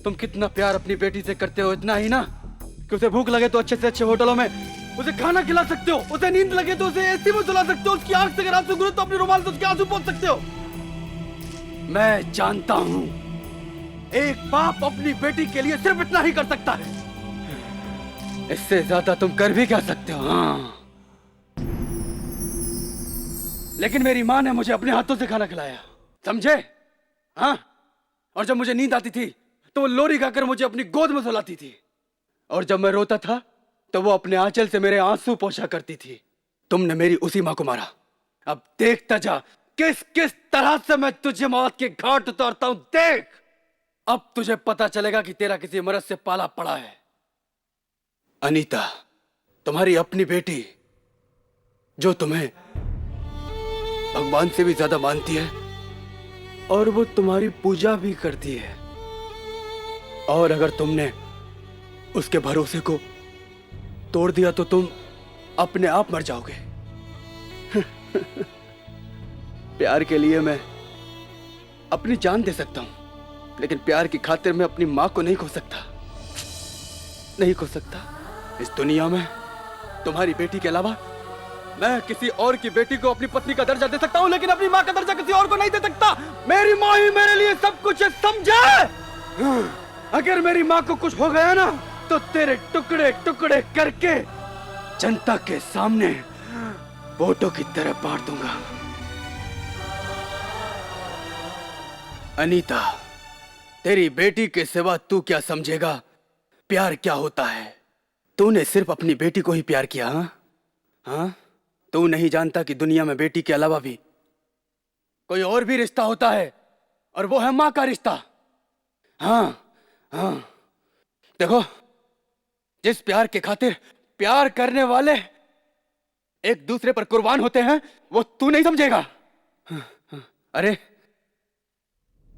तुम कितना प्यार अपनी बेटी से करते हो, इतना ही ना कि उसे भूख लगे तो अच्छे से अच्छे होटलों में उसे खाना खिला सकते हो, उसे नींद लगे तो उसे एसी में सुला सकते हो, उसकी आंख से अगर आंसू गिरे तो अपने रुमाल से उसके आंसू पोंछ सकते हो। मैं जानता हूं एक बाप अपनी बेटी के लिए सिर्फ इतना ही कर सकता है। इससे ज्यादा तुम कर भी क्या सकते हो? लेकिन मेरी माँ ने मुझे अपने हाथों से खाना खिलाया, समझे? और जब मुझे नींद आती थी तो वो लोरी खाकर मुझे अपनी गोद में सुलाती थी। और जब मैं रोता था तो वो अपने आंचल से मेरे आंसू पोंछा करती थी। तुमने मेरी उसी माँ को मारा। अब देखता जा किस किस तरह से मैं तुझे मौत के घाट उतारता हूं। देख, अब तुझे पता चलेगा कि तेरा किसी मर्द से पाला पड़ा है। अनीता, तुम्हारी अपनी बेटी जो तुम्हें भगवान से भी ज्यादा मानती है और वो तुम्हारी पूजा भी करती है। और अगर तुमने उसके भरोसे को तोड़ दिया तो तुम अपने आप मर जाओगे। प्यार के लिए मैं अपनी जान दे सकता हूं, लेकिन प्यार की खातिर मैं अपनी मां को नहीं खो सकता। नहीं खो सकता। इस दुनिया में तुम्हारी बेटी के अलावा मैं किसी और की बेटी को अपनी पत्नी का दर्जा दे सकता हूं, लेकिन अपनी मां का दर्जा किसी और को नहीं दे सकता। मेरी मां ही मेरे लिए सब कुछ है, समझे? अगर मेरी मां को कुछ हो गया ना तो तेरे टुकड़े टुकड़े करके जनता के सामने वोटों की तरह बांट दूंगा। अनीता, तेरी बेटी के सिवा तू क्या समझेगा प्यार क्या होता है? तूने सिर्फ अपनी बेटी को ही प्यार किया, हाँ? हाँ? तू नहीं जानता कि दुनिया में बेटी के अलावा भी कोई और भी रिश्ता होता है, और वो है माँ का रिश्ता। हाँ हाँ, देखो, जिस प्यार के खातिर प्यार करने वाले एक दूसरे पर कुर्बान होते हैं, वो तू नहीं समझेगा। अरे,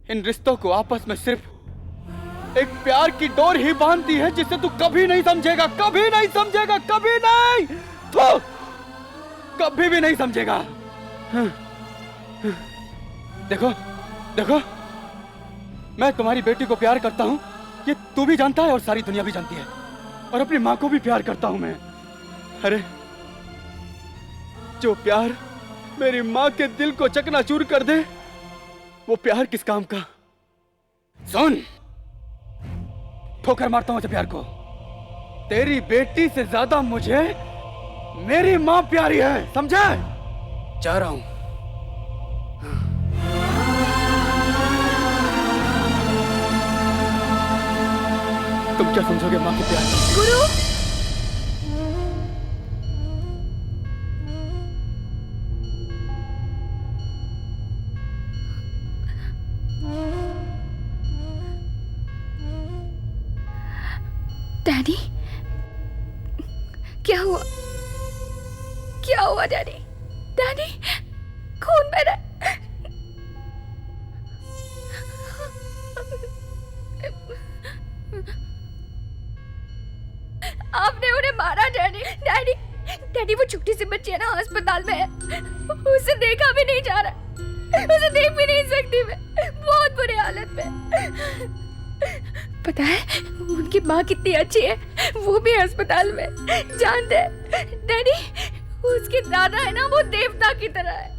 इन रिश्तों को आपस में सिर्फ एक प्यार की डोर ही बांधती है, जिसे तू कभी नहीं समझेगा, कभी नहीं समझेगा, कभी नहीं, तो कभी भी नहीं समझेगा। देखो देखो, मैं तुम्हारी बेटी को प्यार करता हूं, ये तू भी जानता है और सारी दुनिया भी जानती है, और अपनी मां को भी प्यार करता हूं मैं। अरे, जो प्यार मेरी मां के दिल को चकनाचूर कर दे, वो प्यार किस काम का? सुन, ठोकर मारता हूं इस प्यार को। तेरी बेटी से ज्यादा मुझे मेरी मां प्यारी है, समझा? जा रहा हूं। तुम क्या समझोगे मां के प्यार? गुरु, डैडी, क्या हुआ? क्या हुआ डैडी? डैडी, खून बह रहा है। आपने उन्हें मारा डैडी? डैडी, डैडी, वो छोटी सी बच्ची है ना, अस्पताल में है, उसे देखा भी नहीं जा रहा, उसे देख भी नहीं सकती मैं, बहुत बुरी हालत में। पता है उनकी माँ कितनी अच्छी है, वो भी अस्पताल में, जानते हैं डैडी, उसके दादा है ना, वो देवता की तरह है,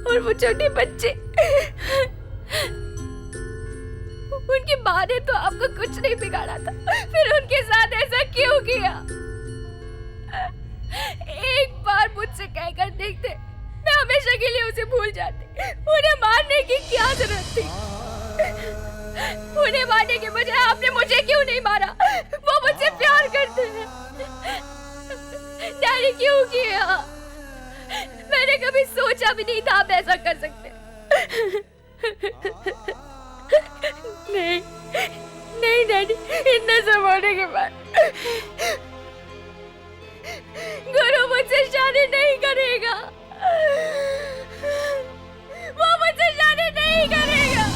और वो छोटी बच्ची, उनकी माँ ने तो आपको कुछ नहीं बिगाड़ा था, फिर उनके साथ ऐसा क्यों किया? एक बार मुझसे कहकर देखते, मैं हमेशा के लिए उसे भूल जाती। उन्हें मारने की क्या जरूरत थी? उन्हें मारने के बजाय आपने मुझे क्यों नहीं मारा? वो मुझसे प्यार करते हैं। डैडी, क्यों किया? मैंने कभी सोचा भी नहीं था आप ऐसा कर सकते। नहीं नहीं डैडी, इतना सब होने के बाद गुरु मुझसे शादी नहीं करेगा, वो मुझसे शादी नहीं करेगा।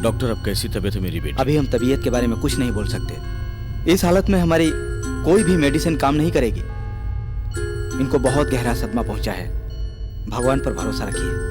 डॉक्टर, अब कैसी तबीयत है मेरी बेटी? अभी हम तबीयत के बारे में कुछ नहीं बोल सकते। इस हालत में हमारी कोई भी मेडिसिन काम नहीं करेगी। इनको बहुत गहरा सदमा पहुंचा है, भगवान पर भरोसा रखिए।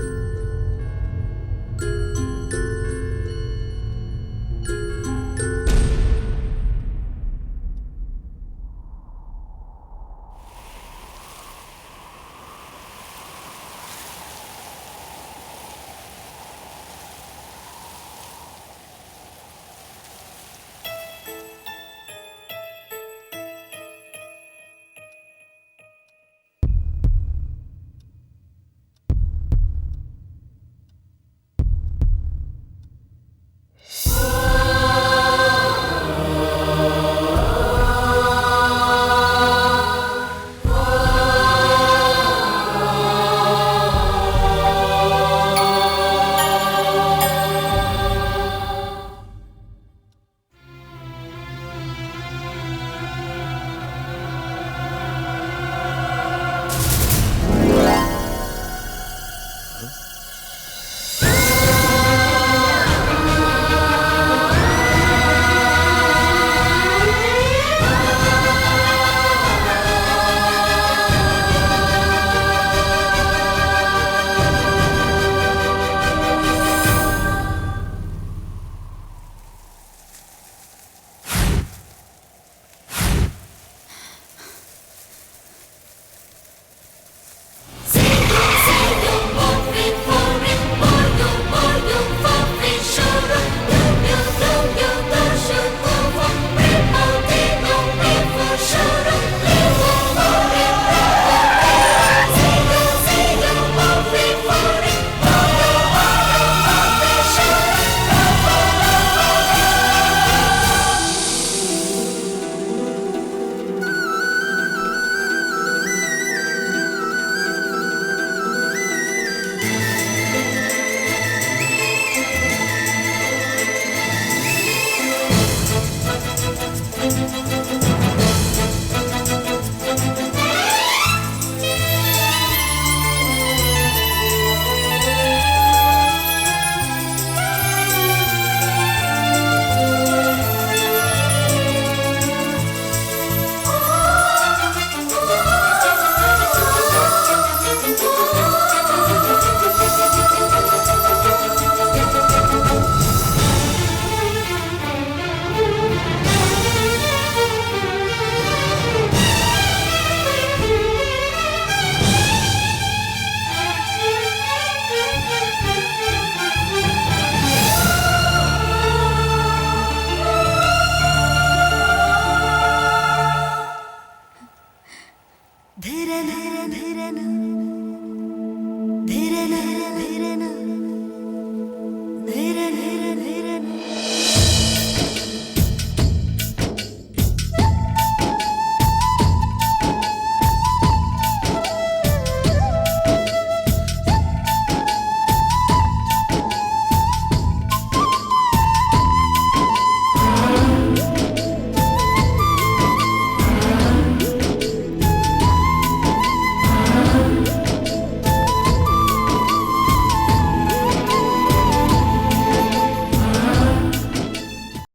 धीरे धीरे धीरे